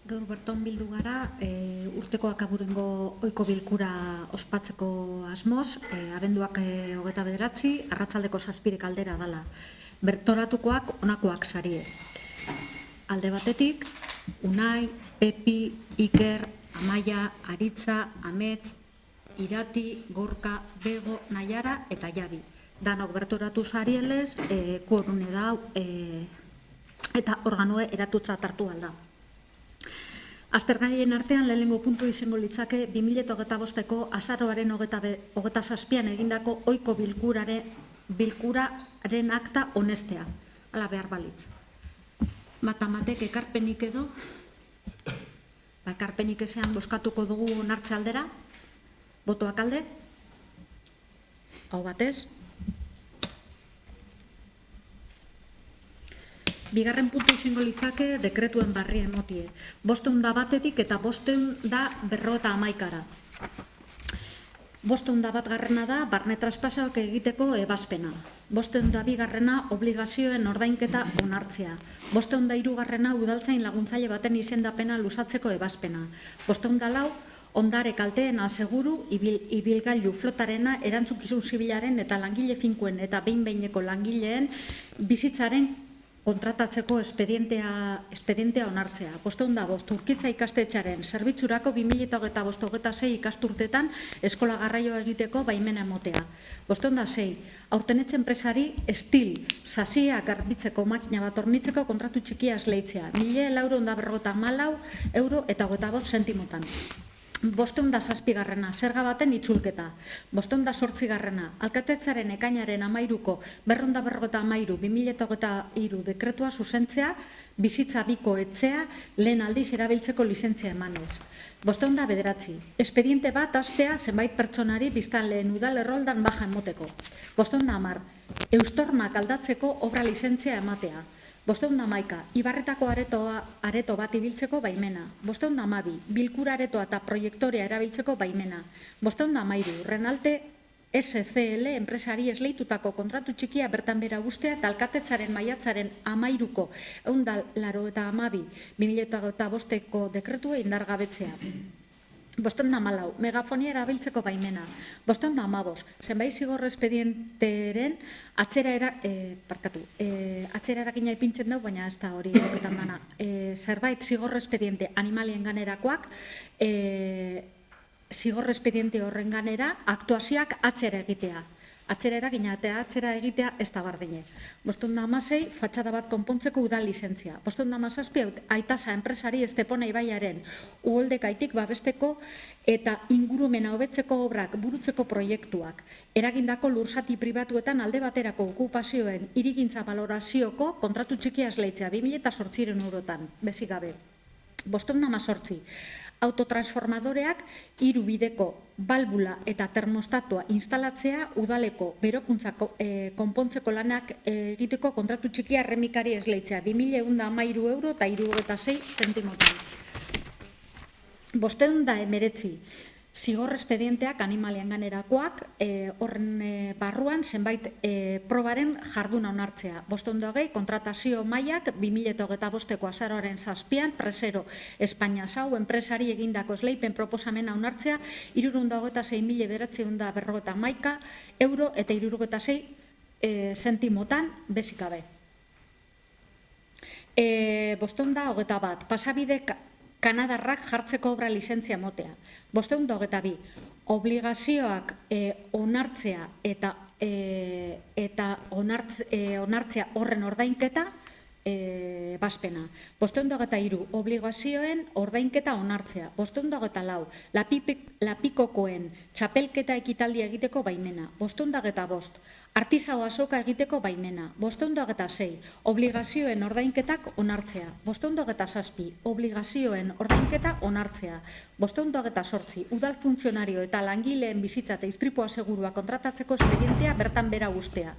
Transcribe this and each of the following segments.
Gaur berton bildu gara, urteko akaburengo ohiko bilkura ospatzeko asmoz, abenduak 29, arratsaldeko 7 aldera dala. Bertoratukoak honakoak sarie. Alde batetik, Unai, Pepi, Iker, Amaia, Aritza, Amets, Irati, Gorka, Bego, Naiara eta Jabi. Danok bertoratu sarielez, kuorune dau eta organoe eratutza hartu alda. Aztergaien artean lehenengo puntu izango litzake 2025ko azaroaren 27an egindako ohiko bilkuraren akta onestea. Hala behar balitz. Matamatek ekarpenik edo, ekarpenik ezean bozkatuko dugu onartze aldera, botoak alde, hau batez. Bigarren puntu izango litzake dekretuen barri emotie. 501 eta 551. 501 da barne traspasoak egiteko ebazpena. 502 obligazioen ordainketa onartzea. 503 udaltzain laguntzaile baten izendapena luzatzeko ebazpena. 504 ondare kalteen aseguru ibilgailu flotarena erantzukizun zibilaren eta langile finkuen eta behin-behineko langileen bizitzaren kontratatzeko espedientea onartzea. 505 Urkitza ikastetxearen zerbitzurako 2025-26 ikasturtetan eskola garraioa egiteko baimena emotea. 506 aurtenetxe enpresari estil sasia garbitzeko makina bat hornitzeko kontratu txikia esleitzea. 1.454 euro eta 25 zentimotan. 507 zerga baten itzulketa. 508 alkatetzaren ekainaren 13ko 253/2023 dekretua zuzentzea, bizitza biko etxea lehen aldiz erabiltzeko lizentzia emanez. 509 espediente bat hastea zenbait pertsonari biztanleen udal erroldan baja emoteko. 510 eustormak aldatzeko obra lizentzia ematea. 511 Ibarretako areto bat ibiltzeko baimena. 512 bilkura aretoa eta proiektorea erabiltzeko baimena. 513 Renalte SCL enpresari esleitutako kontratu txikia bertan bera guztea eta alkatetzaren maiatzaren 13ko 112/2025ko dekretua indargabetzea. 514 megafonia erabiltzeko baimena. 515 zenbait zigor espedienteren atzera eragina ipintzen dugu, baina ez da hori egoketan dana. Zerbait zigor espediente animalien ganerakoak, zigor espediente horren ganera aktuazioak atzera egitea. Atzera eragina eta atzera egitea ez da bardine. 516 fatxada bat konpontzeko udal lizentzia. 517 aitasa enpresari Estepona ibaiaren uholdekaitik babesteko eta ingurumena hobetzeko obrak burutzeko proiektuak. Eragindako lurzati pribatuetan alde baterako okupazioen hirigintza balorazioko kontratu txikia esleitzea 2008 eurotan, bezik gabe. 518 autotransformadoreak 3 bideko balbula eta termostatua instalatzea udaleko berokuntza konpontzeko lanak egiteko kontratu txikia erremikari esleitzea 2.113 euro eta 76 zentimotan. 519 zigor espedienteak animalien ganerakoak horren barruan zenbait probaren jarduna onartzea. 520 kontratazio mailak 2025ko azaroaren 7an Presero Espainia Sau enpresari egindako esleipen proposamena onartzea 326.951 euro eta 76 zentimotan bezik gabe. 521 pasabide Kanadarrak jartzeko obra lizentzia motea. 522 obligazioak onartzea eta onartzea horren ordainketa bazpena. 523 obligazioen ordainketa onartzea. 524 lapikokoen txapelketa ekitaldia egiteko baimena. 525 artisau azoka egiteko baimena. 526 obligazioen ordainketak onartzea. 527 obligazioen ordainketa onartzea. 528 udal funtzionario eta langileen bizitza eta istripua segurua kontratatzeko espedientea bertan bera guztea.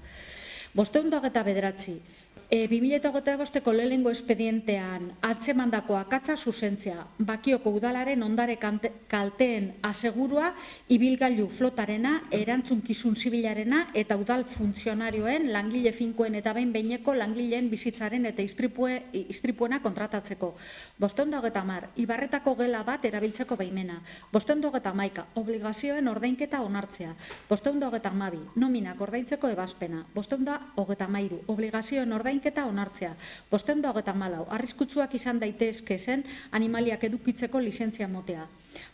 529 2025ko lehenengo espedientean atzemandako akatsa zuzentzea, Bakioko udalaren ondare kalteen asegurua, ibilgailu flotarena, erantzunkizun zibilarena eta udal funtzionarioen, langile finkoen eta behin-behineko langileen bizitzaren eta istripuena kontratatzeko. 530, Ibarretako gela bat erabiltzeko baimena. 531, obligazioen ordainketa onartzea. 532, nominak ordaintzeko ebazpena. 533, obligazioen ordainketa onartzea. 534, arriskutsuak izan daitezke zen animaliak edukitzeko lizentzia motea.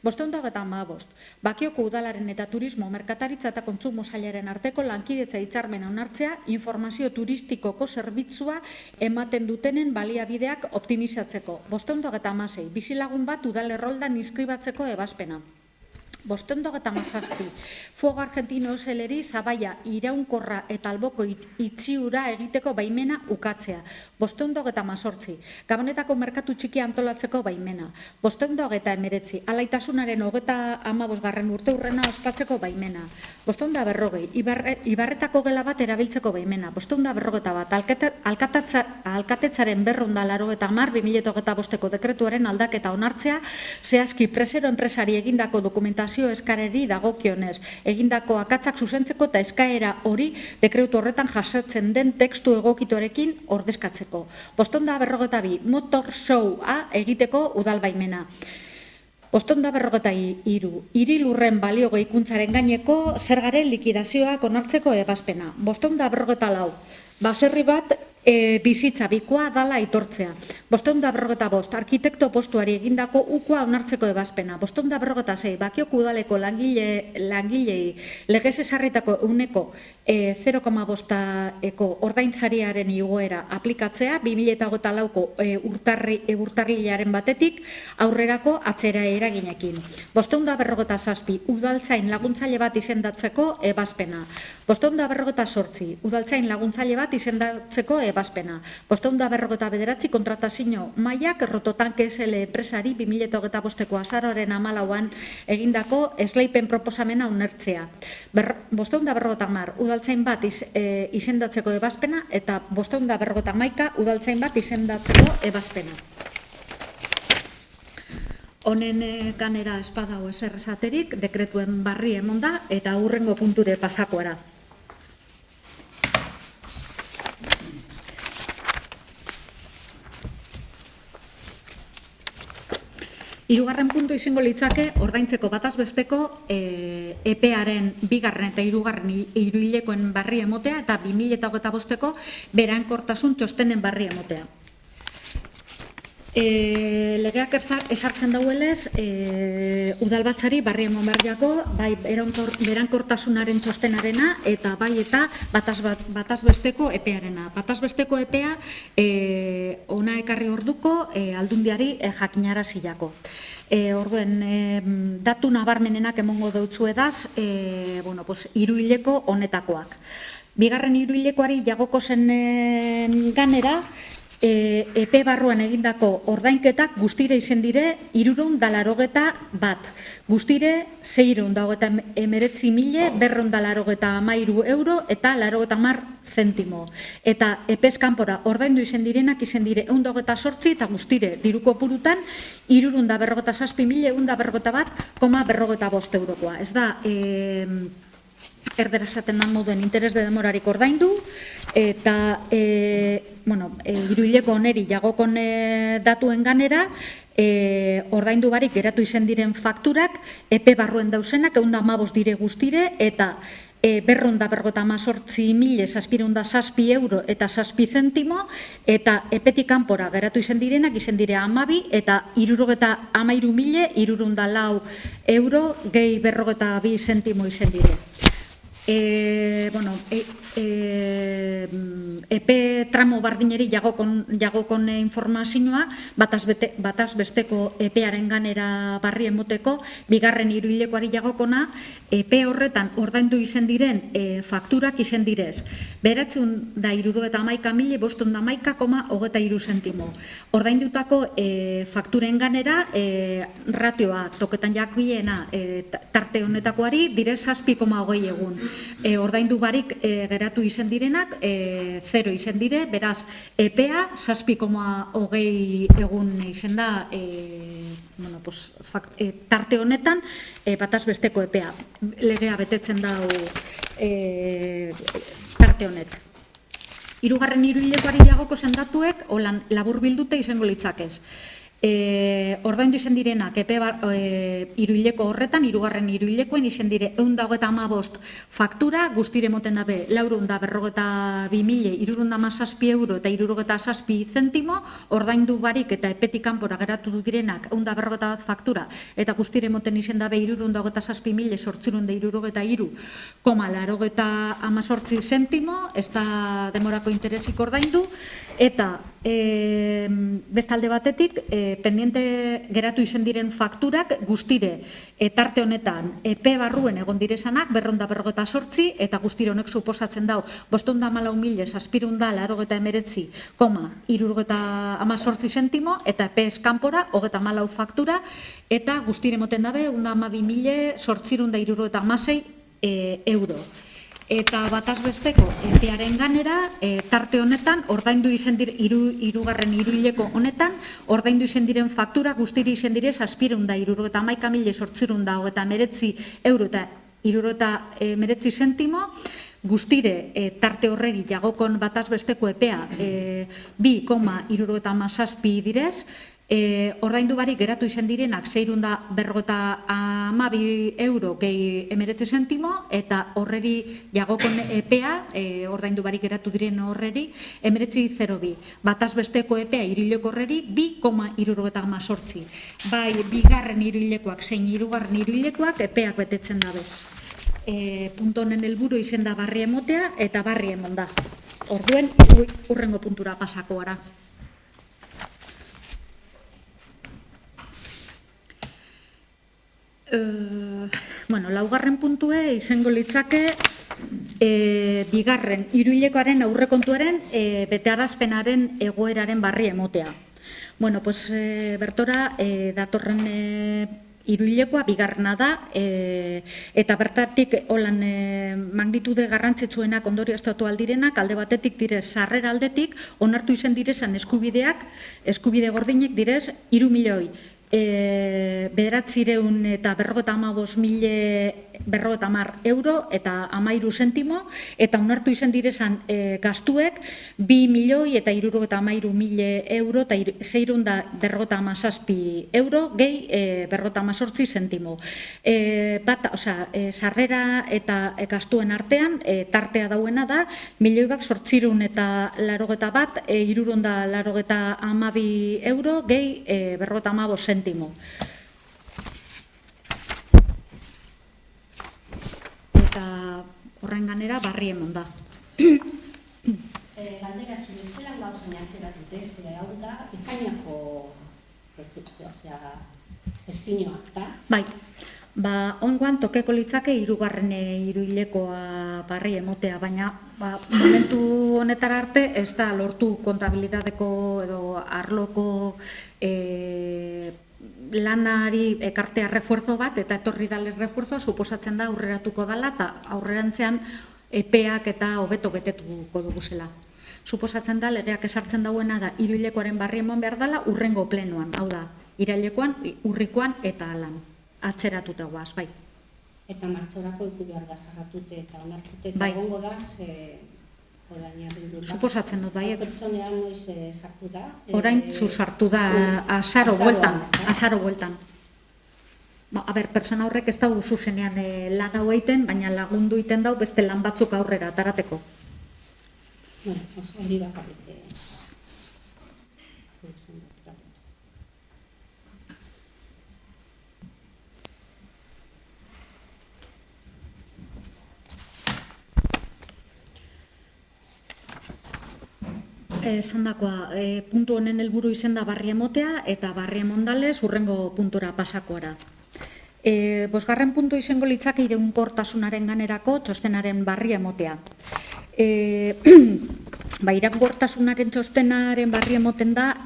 535, Bakioko udalaren eta turismo, merkataritza eta kontsumo sailaren arteko lankidetza hitzarmena onartzea, informazio turistikoko zerbitzua ematen dutenen baliabideak optimizatzeko. 536, bizilagun bat udalerroldan inskribatzeko ebazpena. 537, Fuego Argentino SLri sabaia iraunkorra eta alboko itxiura egiteko baimena ukatzea. 538, Gabonetako merkatu txiki antolatzeko baimena. 539, alaitasunaren 35. urteurrena ospatzeko baimena. 540, Ibarretako gela bat erabiltzeko baimena. 541, alkatetzaren 280/2025ko dekretuaren aldaketa onartzea, zehazki presero enpresari egindako dokumentazio eskareri dagokionez, egindako akatsak zuzentzeko eta eskaera hori dekretu horretan jasotzen den tekstu egokituarekin ordezkatzeko. 542, motor showa egiteko udalbaimena. 543, hirilurren balio gehikuntzaren gaineko zergaren likidazioak onartzeko ebazpena. 544, baserri bat bizitza bikoa dala aitortzea. 545, arkitekto postuari egindako ukua onartzeko ebazpena. 546, Bakioko udaleko langilei legez ezarritako ehuneko 0,5ko ordainsariaren igoera aplikatzea 2024ko urtarrilaren batetik aurrerako atzera eraginekin. 547, udaltzain laguntzaile bat izendatzeko ebazpena. 548, udaltzain laguntzaile bat izendatzeko ebazpena. 549, kontratazio mailak Rototanke SL enpresari 2025ko azaroaren 14an egindako esleipen proposamena unertzea. 550, udaltzain bat izendatzeko ebazpena eta 551, udaltzain bat izendatzeko ebazpena. Honen ganera espadao ezer esaterik, dekretuen barri emonda eta hurrengo punture pasakoara. Hirugarren puntu izango litzake ordaintzeko bataz besteko EPEaren 2. eta 3. hiruhilekoen barri emotea eta 2025ko berankortasun txostenen barri emotea. Legeak esartzen dauelez, udalbatzari barri emon berdiako, bai berankortasunaren txostenarena eta bai eta bataz besteko EPEarena. Bataz besteko EPEa ona ekarri orduko aldundiari jakinarazilako. Orduen, datu nabarmenenak emongo deutzu edaz, hiruhileko honetakoak. 2. hiruhilekoari jagoko zen ganera, EPE barruan egindako ordainketak guztire izen dire 381, guztire 619.283 euro eta 80 zentimo. Eta EPEz kanpora ordaindu izen direnak izen dire 128 eta guztire diruko purutan 347.141,45 eurokoa. Ez da, erdera esaten dan moduen interes de demorarik ordaindu, eta hiruhileko oneri jagokon datuen ganera, ordaindu barik geratu izen diren fakturak, EPE barruen dausenak, 115 dire guztire, eta 258.707 euro eta 7 zentimo, eta EPEtik kanpora geratu izen direnak, izen dire 12, eta 73.304 euro gehi 42 zentimo izen dire. EPE tramo bardineri jagokon informazioa, bataz besteko EPEaren ganera barri emoteko, 2. hiruhilekoari jagokona, EPE horretan ordaindu izen diren fakturak izen direz. 971.511,23 zentimo. Ordaindutako fakturen ganera, ratioa toketan jakiena tarte honetakoari, direz 7,20 egun. Ordaindu barik geratu izen direnak 0 0 izen dire, beraz, epea 7,20 egun izen da tarte honetan, bataz besteko epea. Legea betetzen dau tarte honek. Hirugarren hiruhilekoari jagoko sendatuek, holan labur bildute izango litzakez. Ordaindu izen direnak, hiruhileko horretan, hirugarren hiruhilekoen izen dire 125 faktura, guztire moten dabe 452.317 euro eta 67 zentimo, ordaindu barik eta epetik kanpora geratu direnak 151 faktura, eta guztire moten izen dabe 457.873,88 zentimo, ez da demorako interesik ordaindu, eta bestalde batetik, pendiente geratu izen diren fakturak guztire tarte honetan epe barruen egon direzanak 458 eta guztire honek suposatzen dau 514.719,78 zentimo eta epe eskanpora 34 faktura eta guztire moten dabe 112.876 euro. Eta bataz besteko epearen ganera, tarte honetan, ordaindu izen dire, hirugarren hiruhileko honetan, ordaindu izen diren faktura guztiri izen dire 711.819,89 euro eta 79 zentimo, guztire tarte horreri jagokon bataz besteko epea 2,77 direz, ordaindu barik geratu izen direnak 652 euro gehi 19 zentimo eta horreri jagokon epea, ordaindu barik geratu diren horreri 19,02. Bataz besteko epea hiruhileko horreri 2,78. Bai, bigarren hiruhilekoak zein hirugarren hiruhilekoak epeak betetzen dabez. Puntu honen helburu izen da barri emotea eta barri emon da. Orduen, urrengo puntura pasako gara. Laugarren puntue izango litzake bigarren hiruhilekoaren aurrekontuaren betearazpenaren egoeraren barri emotea. Bertora datorren hiruhilekoa bigarrena da eta bertatik holan magnitude garrantzitsuenak ondorioztatu aldirenak alde batetik direz sarrera aldetik onartu izen direzan eskubide gordinek direz 3.000.000 950 eta 450.000 euro eta 13 zentimo, eta onartu izen direzan gastuek 2.000.000 eta 313.000 euro eta 657 euro gehi 58 zentimo. Sarrera eta gastuen artean tartea dauena da 1.800 eta 382 euro gehi 55 zentimo. Eta horren ganera barri emon da. Galderatzen zelan gauzan atxeratute, hau da, ekainako estinoak, da? Bai, ongoan tokeko litzake hirugarren hiruhilekoa barri emotea, baina momentu honetara arte ez da lortu kontabilitateko edo arloko lanari ekartea refuerzo bat, eta etorri dale refuerzo, suposatzen da aurreratuko dela, eta aurrerantzean epeak eta hobeto betetuko dugu zela. Suposatzen da, legeak esartzen dauena da, hiruhilekoaren barri emon behar dela, urrengo plenuan, hau da, irailekoan, urrikoan eta alan, atzeratuta guaz, bai. Eta martxorako iku behar da zarratute eta onartute, eta gongo da, suposatzen dut, baiet. Pertsonean noiz sartu da? Orain sartu da azaro bueltan. Pertsona horrek ez dago zuzenean lan hau egiten, baina lagundu egiten dau beste lan batzuk aurrera atarateko. Hori bakarrik. Esandakoa, puntu honen helburu izen da barri emotea eta barri emondalez urrengo puntura pasakoara. Bosgarren puntu izango litzake iraunkortasunaren ganerako txostenaren barri emotea. Iraunkortasunaren txostenaren barri emoten da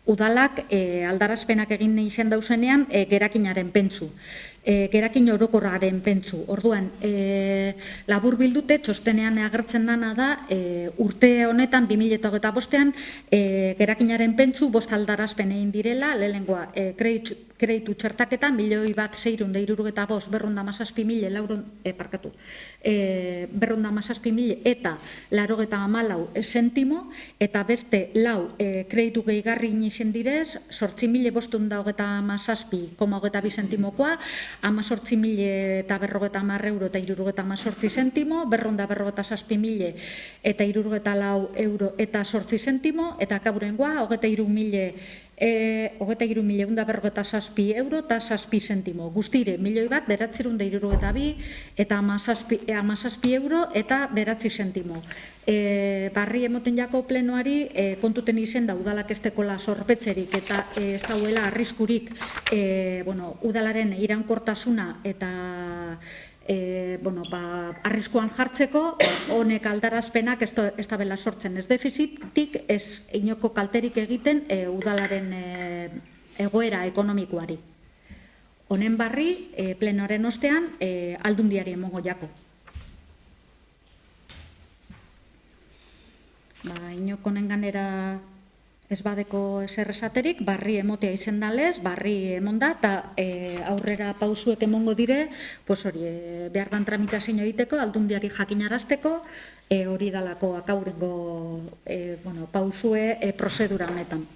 udalak aldarazpenak egin izen dauzenean gerakinaren pentsu. gerakin orokorraren pentsu. Orduan, labur bildute, txostenean agertzen dana da, urte honetan, 2025an, gerakinaren pentsu 5 aldarazpen egin direla, lehenengoa, kreditu txertaketan, 1.665.000 berrehun eta 97.000 sentimo, eta beste lau kreditu gehigarri izen direz, 8.527,22 sentimokoa, 18.050 euro eta 78 sentimo, 247.000 eta 64 euro eta 8 sentimo, eta kaburengoa, 23.147 euro eta 7 sentimo. Guztire, 1.962 eta 17 euro eta 9 sentimo. Barri emoten jako plenoari kontuten izen da udalak ez dekola sorpetzerik eta ez dauela arriskurik udalaren iraunkortasuna eta arriskuan jartzeko, honek aldarazpenak ez da bela sortzen ez defizitik, ez inoko kalterik egiten udalaren egoera ekonomikoari. Honen barri, plenoaren ostean, aldundiari emongo jako. Inoko honen ganera ez badeko eser esaterik, barri emotea izen dalez, barri emonda, eta aurrera pausuek emongo dire, behar dan tramitazio egiteko, aldundiari jakinarazteko, hori dalako akaurengo pausue prozedura honetan.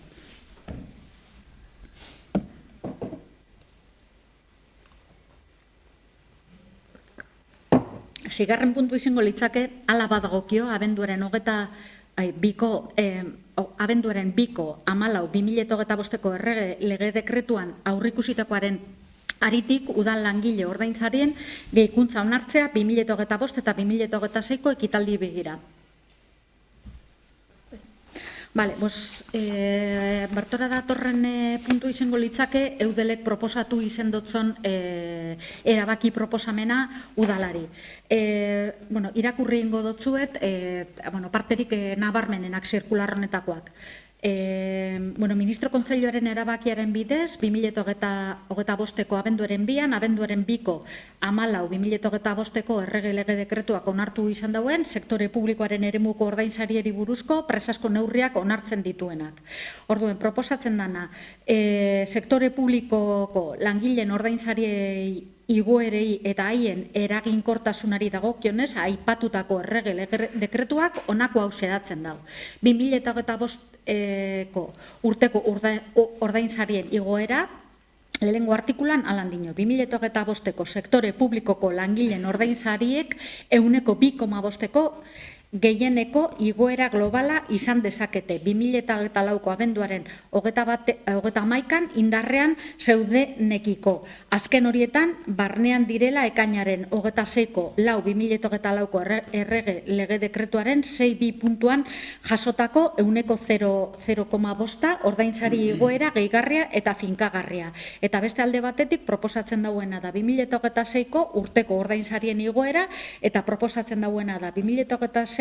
Sigarren puntu izango litzake, hala badagokio, abenduaren 2.4/2025 errege lege dekretuan aurrikusitakoaren aritik udal langile ordainsarien gehikuntza onartzea 2025 eta 2026ko ekitaldi begira. Bertora datorren puntu izango litzake, eudelek proposatu izen dotzon erabaki proposamena udalari. Irakurri ingo dotzuet, parterik nabarmenenak zirkular honetakoak. Ministro Kontseiluaren erabakiaren bidez, 2025ko abenduaren 2an, abenduaren 2ko 14/2025ko errege lege dekretuak onartu izan dauen, sektore publikoaren eremuko ordainsariari buruzko presasko neurriak onartzen dituenak. Orduen, proposatzen dana, sektore publikoko langileen ordainsariei igoerei eta haien eraginkortasunari dagokionez, aipatutako errege dekretuak honako hau xedatzen dago. 2025ko urteko ordainsarien igoera, lehenengo artikulan alan dino, 2025ko sektore publikoko langileen ordainsariek 2,5%ko gehieneko igoera globala izan dezakete 2024ko abenduaren 31an indarrean zeudenekiko. Azken horietan, barnean direla ekainaren 26ko 2024ko errege lege dekretuaren 6.2 puntuan jasotako 0,5% ordainsari igoera gehigarria eta finkagarria. Eta beste alde batetik proposatzen dauena da 2026ko urteko ordainsarien igoera eta proposatzen dauena da 2026an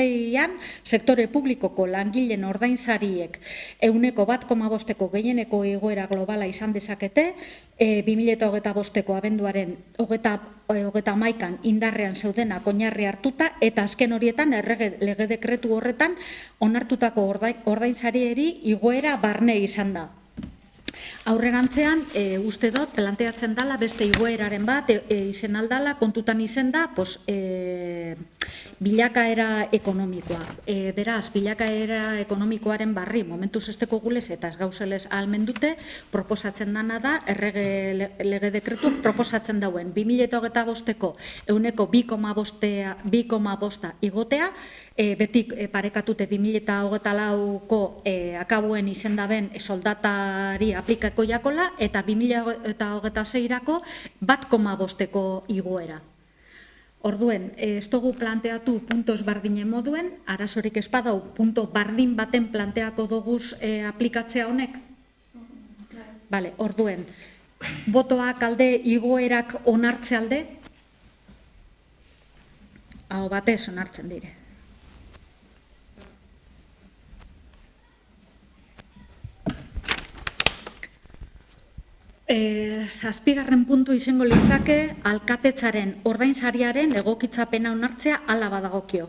sektore publikoko langileen ordainsariek 1,5%ko gehieneko igoera globala izan dezakete, 2025ko abenduaren 31an indarrean zeudenak oinarri hartuta, eta azken horietan errege lege dekretu horretan onartutako ordainsarieri igoera barne izan da. Aurrerantzean, uste dut, planteatzen dala, beste igoeraren bat, izen aldala, kontutan izen da, bilakaera ekonomikoa. Beraz, bilakaera ekonomikoaren barri, momentuz esteko gulez eta ez gauzelez ahalmen dute, proposatzen dana da, errege lege dekretu proposatzen dauen 2025ko 2,5% igotea, betik parekatute 2024ko akabuen izen daben soldatari aplikako jakola, eta 2026ko 1,5%ko igoera. Orduen, ez dugu planteatu puntos bardinen moduen, arazorik ez badau punto bardin baten planteako doguz aplikatzea honek? Bale, orduen, botoak alde, igoerak onartze alde? Hau batez onartzen dire. Zazpigarren puntu izango litzake alkatetzaren ordainsariaren egokitzapena onartzea hala badagokio.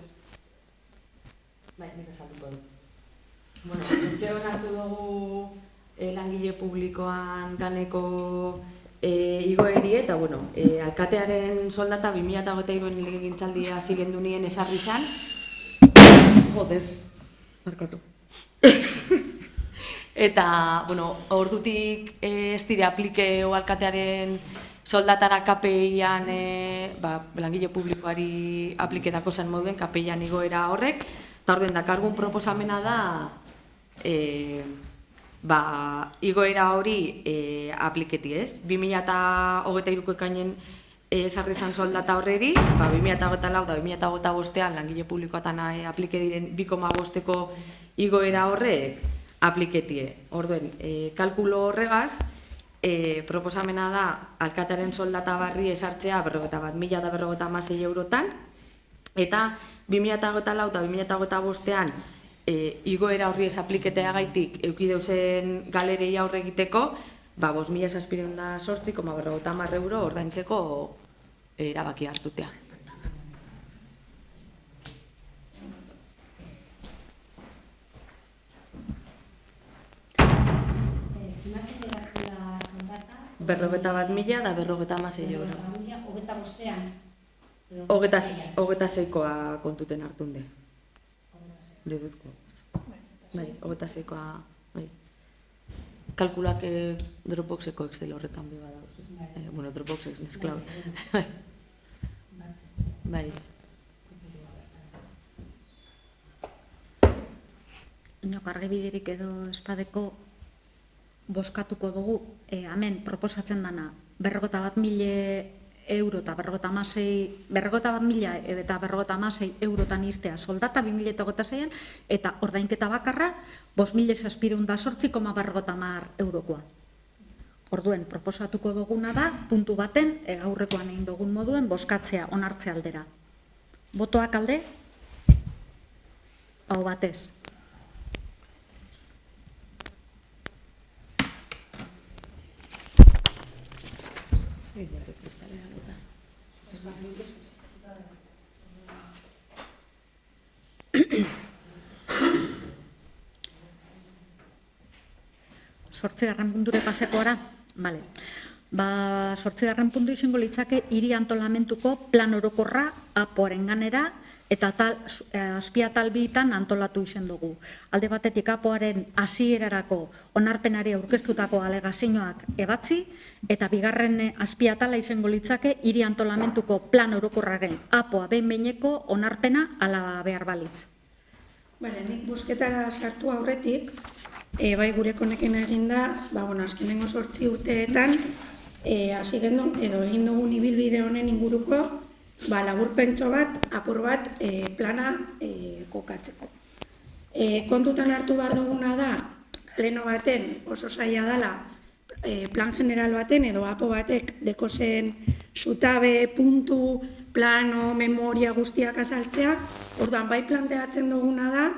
Bai, nik esalduko dut. Bueno, urtero hartu dugu langile publikoan ganeko igoeri eta, bueno, alkatearen soldata 2023 legegintzaldia hasi gendunien esarri zan. Joder, barkatu. Eta, bueno, ordutik ez dire aplikeo alkatearen soldatara KPI-an langile publikoari apliketako zen moduen KPI-an igoera horrek, eta orden dakargun proposamena da igoera hori apliketi ez. 2023ko ekainen esarri zan soldata horreri, 2024 da 2025 langile publikoatan aplike diren 2,5ko igoera horrek apliketie. Orduen, kalkulo horregaz, proposamena da alkatearen soldata barri esartzea 41.056 eurotan, eta 2024 eta 2025 igoera horri ez apliketea gaitik eukideuzen galerei aurre egiteko, 5.608,50 euro ordaintzeko erabaki hartutea. Zimaten geratzen da soldata? 51.000 da 56 euro. 25ean? 26koa kontuten hartunde. Deduzko. Bai, 26koa, bai. Kalkulak Dropboxeko Excel horretan beba dauz. Bueno, Dropboxek nesklau. Bai. Inok argibiderik edo espadeko boskatuko dugu, hemen proposatzen dana 51.000 euro eta 51.000 eta 56 eurotan iztea soldata 2026an eta ordainketa bakarra 5.608,50 eurokoa. Orduen, proposatuko duguna da, puntu baten, aurrekoan egin dugun moduen, boskatzea, onartzea aldera. Botoak alde? Hau batez. Zortzigarren punture paseko ara? Bale. Zortzigarren puntu izango litzake hiri antolamentuko plan orokorra apoaren ganera eta azpiatal bitan antolatu izen dugu. Alde batetik apoaren hasierarako onarpenari aurkeztutako alegazioak ebatzi eta bigarren azpiatala izango litzake hiri antolamentuko plan orokorraren apoa behin-behineko onarpena ala behar balitz. Bale, nik bosketara sartu aurretik, bai gure konekin eginda, azkenengo 8 urteetan, hasi gendun edo egin dugun ibilbide honen inguruko, laburpentxo bat, apur bat plana kokatzeko. Kontutan hartu behar duguna da, pleno baten oso zaila dela, plan general baten edo apo batek dekozen zutabe, puntu, plano, memoria guztiak azaltzeak, orduan bai planteatzen duguna da,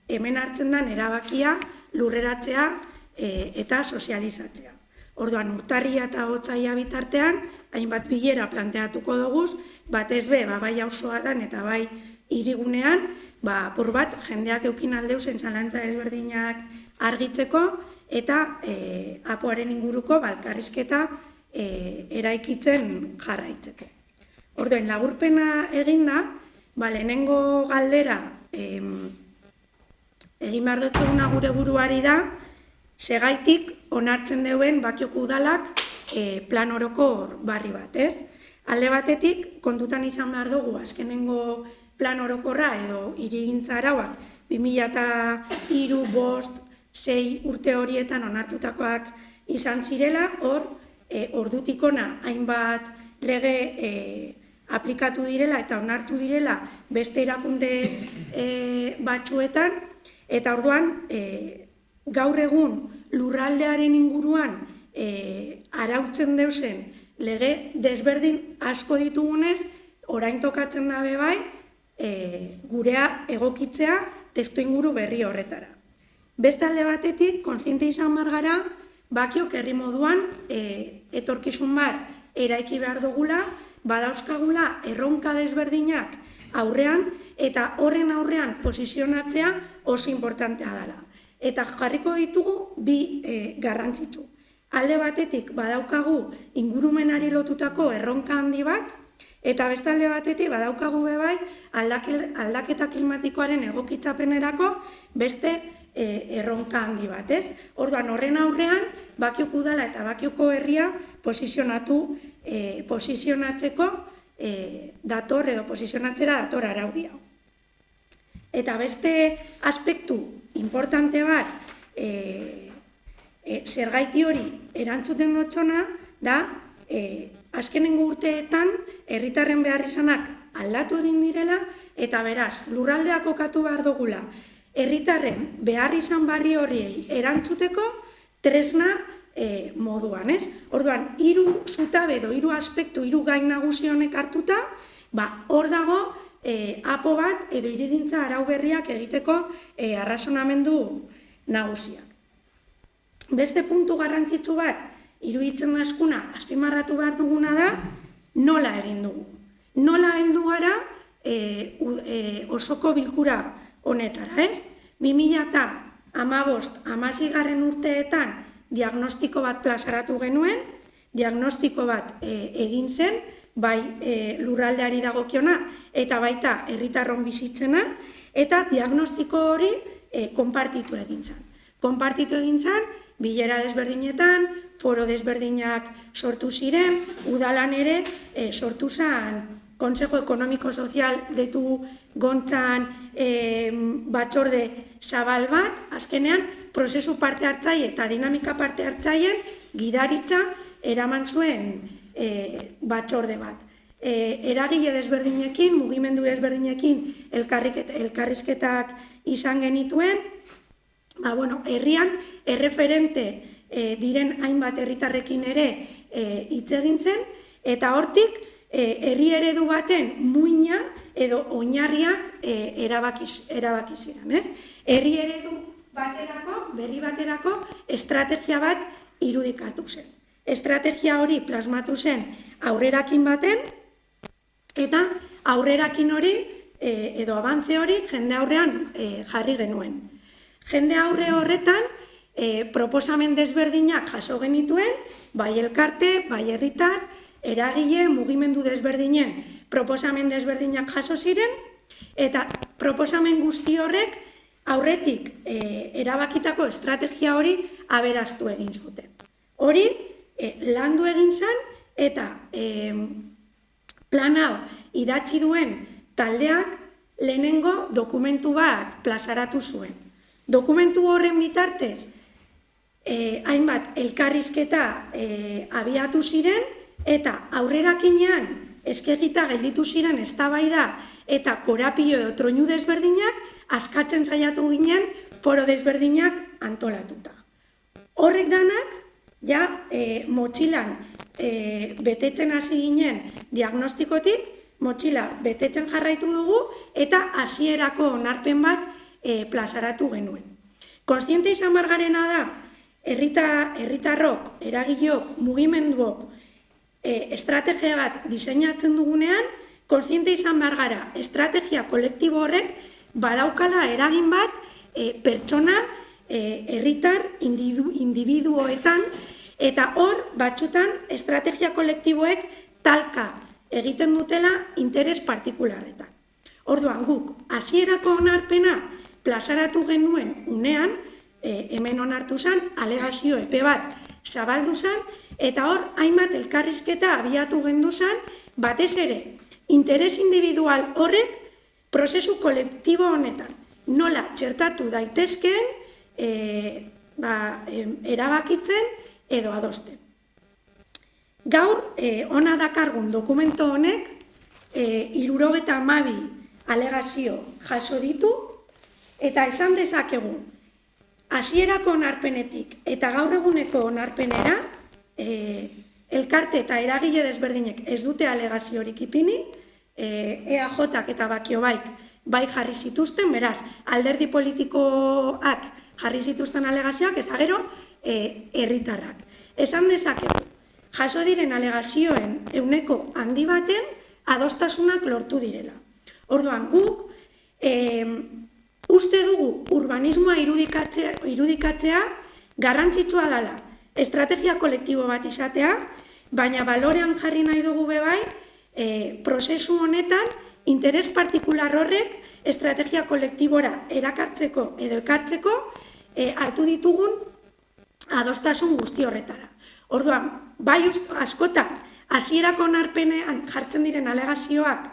hemen hartzen den erabakia, lurreratzea eta sozializatzea. Orduan, urtarria eta otsaila bitartean, hainbat bilera planteatuko dugu, batez be, bai auzoatan eta bai hirigunean, apur bat, jendeak eukin aldeuzen zalantza ezberdinak argitzeko, eta apoaren inguruko elkarrizketa eraikitzen jarraitzeko. Orduan, laburpena eginda, lehenengo galdera egin behar dutxeguna gure buruari da, segaitik onartzen duen Bakioko udalak plan orokor barri bat, ez? Alde batetik, kontutan izan behar dugu, azkenengo plan orokorra edo hirigintza arauak 2003, 5, 6 urte horietan onartutakoak izan zirela, ordutik ona hainbat lege aplikatu direla eta onartu direla beste erakunde batzuetan, eta orduan gaur egun lurraldearen inguruan arautzen deusen lege desberdin asko ditugunez, orain tokatzen dabe bai, gurea egokitzea testu inguru berri horretara. Beste alde batetik, kontziente izan behar gara, bakiok herri moduan etorkizun bat eraiki behar dugula, badauzkagula erronka desberdinak aurrean, eta horren aurrean posizionatzea oso importantea dela. Eta jarriko ditugu bi garrantzitsu. Alde batetik badaukagu ingurumenari lotutako erronka handi bat, eta beste alde batetik badaukagu bebai aldaketa klimatikoaren egokitzapenerako beste erronka handi bat, ez? Orduan horren aurrean bakiok udala eta bakioko herria posizionatzeko dator edo posizionatzera dator araudia. Eta beste aspektu importante bat zergaiti hori erantzuten dutxona da azkenengo urteetan herritarren beharrizanak aldatu egin direla eta beraz lurraldeak kokatu behar dugula herritarren beharrizan barri horiei erantzuteko tresna moduan, ez? Orduan, 3 zutabe edo 3 aspektu, 3 gai nagusi honek hartuta, hor dago apo bat edo hirigintza arau berriak egiteko arrazonamendu nagusiak. Beste puntu garrantzitsu bat, iruditzen da eskuna, azpimarratu behar duguna da, nola egin dugu. Nola heldu gara osoko bilkura honetara, ez? 2015-16 urteetan diagnostiko bat plazaratu genuen, diagnostiko bat egin zen, bai lurraldeari dagokiona eta baita herritarron bizitzena, eta diagnostiko hori konpartitu egin zen. Konpartitu egin zen, bilera desberdinetan, foro desberdinak sortu ziren, udalan ere sortu zen Consejo Ekonomiko Sozial deitu gontzan batzorde zabal bat, azkenean prozesu parte hartzaile eta dinamika parte hartzaileen gidaritza eraman zuen batzorde bat. Eragile desberdinekin, mugimendu desberdinekin elkarrizketak izan genituen, herrian erreferente diren hainbat herritarrekin ere hitz egin zen, eta hortik herri eredu baten muina edo oinarriak erabaki ziren, ez? Herri eredu baterako, berri baterako estrategia bat irudikatu zen. Estrategia hori plasmatu zen aurrerakin baten, eta aurrerakin hori edo abantze hori jende aurrean jarri genuen. Jende aurre horretan proposamen desberdinak jaso genituen, bai elkarte, bai herritar, eragile, mugimendu desberdinen proposamen desberdinak jaso ziren, eta proposamen guzti horrek aurretik erabakitako estrategia hori aberastu egin zuten. Hori landu egin zen, eta plan hau idatzi duen taldeak lehenengo dokumentu bat plazaratu zuen. Dokumentu horren bitartez, hainbat elkarrizketa abiatu ziren, eta aurrerakinean eskegita gelditu ziren eztabaida eta korapilo edo troinu desberdinak askatzen saiatu ginen foro desberdinak antolatuta. Horrek danak, motxilan betetzen hasi ginen diagnostikotik, motxila betetzen jarraitu dugu eta hasierako onarpen bat plazaratu genuen. Kontziente izan bargarena da, herritarrok, eragileok, mugimenduok, estrategia bat diseinatzen dugunean, kontziente izan behar gara, estrategia kolektibo horrek badaukala eragin bat pertsona, herritar, individuoetan, eta hor batzutan estrategia kolektiboek talka egiten dutela interes partikularretan. Orduan guk, hasierako onarpena plazaratu genuen unean, hemen onartu zen, alegazio epe bat zabaldu zen, eta hor, hainbat elkarrizketa abiatu gendu zen, batez ere, interes individual horrek prozesu kolektibo honetan nola txertatu daitezkeen erabakitzen edo adosten. Gaur, ona dakargun dokumento honek 72 alegazio jaso ditu, eta esan dezakegu, hasierako onarpenetik eta gaur eguneko onarpenera, elkarte eta eragile desberdinek ez dute alegaziorik ipini, EAJak eta Bakiobaik bai jarri zituzten, beraz, alderdi politikoak jarri zituzten alegazioak, eta gero, herritarrak. Esan dezakegu, jaso diren alegazioen ehuneko handi baten adostasunak lortu direla. Orduan, guk uste dugu urbanismoa irudikatzea garrantzitsua dela, estrategia kolektibo bat izatea, baina balorean jarri nahi dugu bebai, prozesu honetan, interes partikular horrek estrategia kolektibora erakartzeko edo ekartzeko hartu ditugun adostasun guzti horretara. Orduan, bai askotan, hasierako onarpenean jartzen diren alegazioak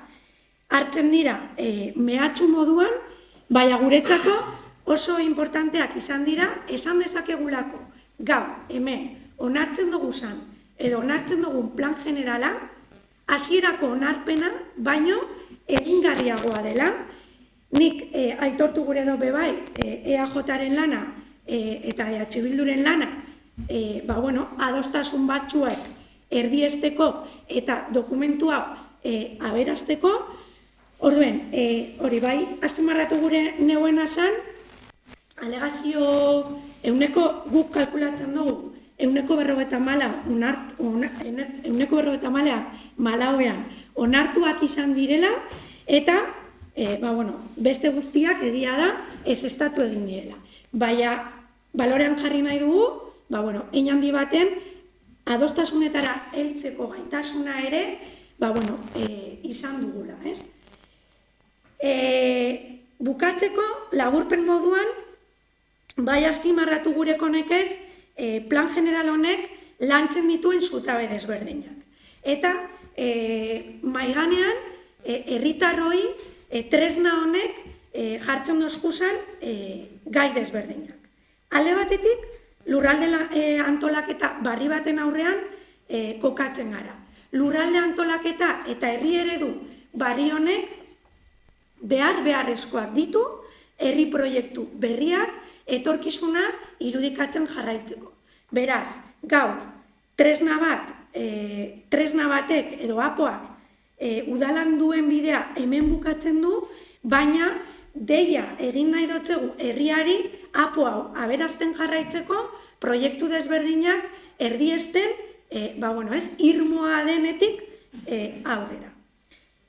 hartzen dira mehatxu moduan, baina guretzako oso importanteak izan dira, esan dezakegulako gaur, hemen, onartzen dugu zan, edo onartzen dugun plan generala, hasierako onarpena, baino egingarriagoa dela. Nik aitortu gure dobe bai, EAJaren lana eta EH Bilduren lana, adostasun batzuek erdiesteko eta dokumentua aberasteko. Orduen, hori bai, azpimarratu gure neuena zan, alegazio guk kalkulatzen dugu, 154 onartuak izan direla, eta beste guztiak egia da ezeztatu egin direla. Baina, balorean jarri nahi dugu, hein handi baten, adostasunetara heltzeko gaitasuna ere, izan dugula, ez? Bukatzeko, laburpen moduan, bai azpimarratu gureko nekez, plan general honek lantzen dituen zutabe desberdinak. Eta, maiganean, herritarroi, tresna honek jartzen dozkuzan gai desberdinak. Alde batetik, lurralde antolaketa barri baten aurrean kokatzen gara. Lurralde antolaketa eta herri eredu barri honek beharrezkoak ditu, herri proiektu berriak, etorkizuna irudikatzen jarraitzeko. Beraz, gaur, tresna batek edo apoak udalan duen bidea hemen bukatzen du, baina deia egin nahi dotzegu herriari apo hau aberazten jarraitzeko proiektu desberdinak erdiesten, irmoa denetik aurrera.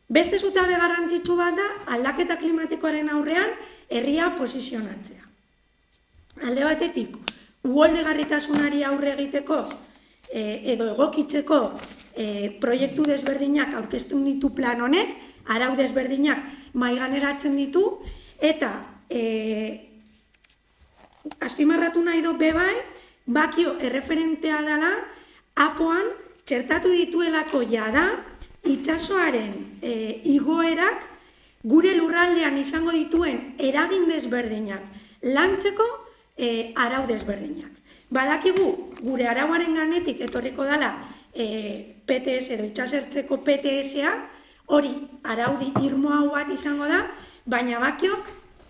Beste zutabe garrantzitsu bat da, aldaketa klimatikoaren aurrean herria posizionatzea. Alde batetik, uholdegarritasunari aurre egiteko edo egokitzeko proiektu desberdinak aurkezten ditu plan honek, arau desberdinak maiganeratzen ditu, eta azpimarratu nahi du bebai, bakio erreferentea dela, apoan txertatu dituelako jada, itsasoaren igoerak gure lurraldean izango dituen eragin desberdinak lantzeko arau desberdinak. Badakigu, gure arauaren ganetik etorriko dela PTS edo itsasertzeko PTS-a, hori araudi irmo hau bat izango da, baina bakiok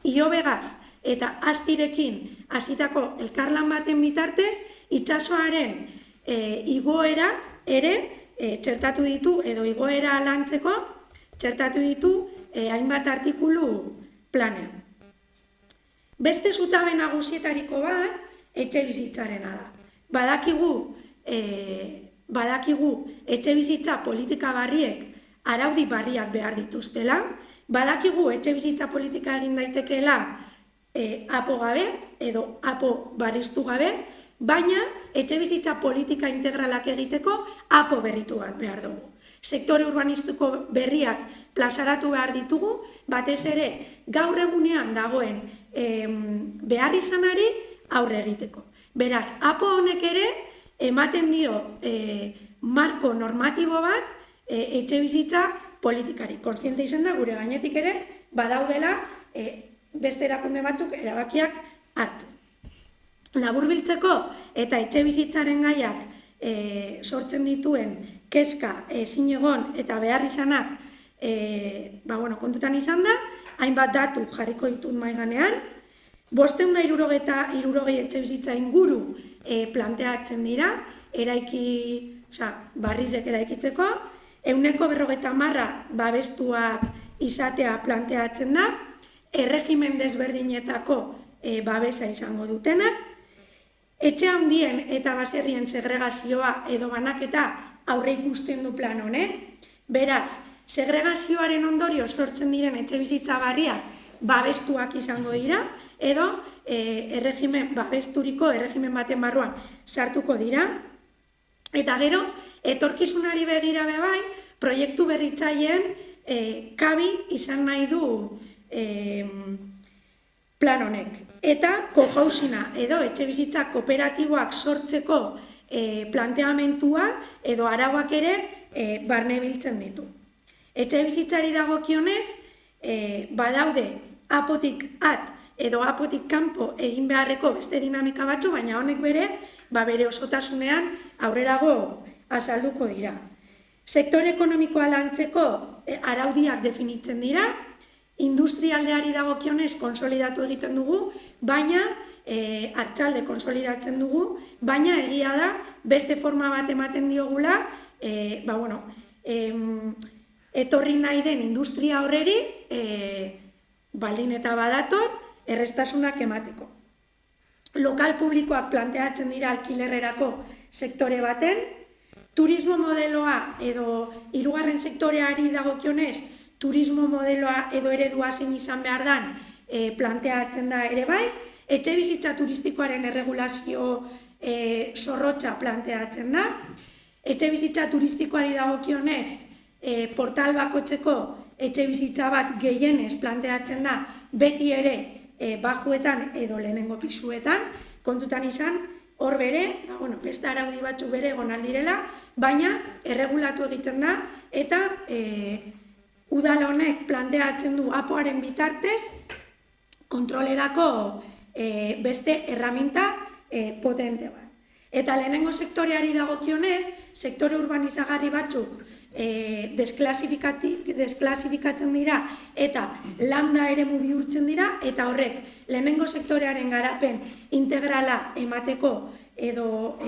iobegaz eta astirekin hasitako elkarlan baten bitartez, itsasoaren igoera ere txertatu ditu, edo igoera lantzeko txertatu ditu hainbat artikulu planean. Beste zutabe nagusietariko bat, etxe bizitzarena da. Badakigu etxe bizitza politika barriek araudi barriak behar dituztela, badakigu etxe bizitza politika egin daitekeela apo gabe edo apo barriztu gabe, baina etxe bizitza politika integralak egiteko apo berritu bat behar dugu. Sektore urbanistiko berriak plazaratu behar ditugu, batez ere gaur egunean dagoen behar izanari aurre egiteko. Beraz, apo honek ere ematen dio marko normatibo bat etxe bizitza politikari. Kontziente izan da, gure gainetik ere, badaudela beste erakunde batzuk erabakiak hartzen. Laburbiltzeko eta etxe bizitzaren gaiak sortzen dituen kezka ezin egon eta behar izanak kontutan izan da, hainbat datu jarriko ditut maiganean, 560 etxe bizitza inguru planteatzen dira, barrizek eraikitzeko, 150 babestuak izatea planteatzen da, erregimen desberdinetako babesa izango dutenak, Etxe handien eta baserrien segregazioa edo banaketa aurre ikusten du plan honek. Beraz, segregazioaren ondorio sortzen diren etxebizitza barriak babestuak izango dira, edo babesturiko erregimen baten barruan sartuko dira. Eta gero, etorkizunari begira bai, proiektu berritzaileen kabi izan nahi du plan honek. Eta cohousing-a edo etxebizitza kooperatiboak sortzeko planteamentua edo arauak ere barne biltzen ditu. Etxebizitzari dagokionez, badaude apotik at edo apotik kanpo egin beharreko beste dinamika batzu, baina honek bere osotasunean aurrerago azalduko dira. Sektore ekonomikoa lantzeko araudiak definitzen dira, industrialdeari dagokionez konsolidatu egiten dugu, baina hartxalde konsolidatzen dugu, baina egia da beste forma bat ematen diogula, etorri nahi den industria horreri baldin eta badator errestasunak emateko. Lokal publikoak planteatzen dira alkilerrerako sektore baten, turismo modeloa edo hirugarren sektoreari dagokionez, turismo modeloa edo eredua zein izan behar dan planteatzen da ere bai, etxebizitza turistikoaren erregulazio zorrotza planteatzen da, etxebizitza turistikoari dagokionez, portal bakotzeko etxebizitza bat gehienez planteatzen da, beti ere bajuetan edo lehenengo pisuetan, kontutan izan, hor bere, beste araudi batzuk bere egon aldirela, baina erregulatu egiten da, eta udal honek planteatzen du apoaren bitartez, kontrolerako beste erraminta potente bat. Eta lehenengo sektoreari dagokionez, sektore urbanizagarri batzuk desklasifikatzen dira eta landa eremu bihurtzen dira, eta horrek lehenengo sektorearen garapen integrala emateko edo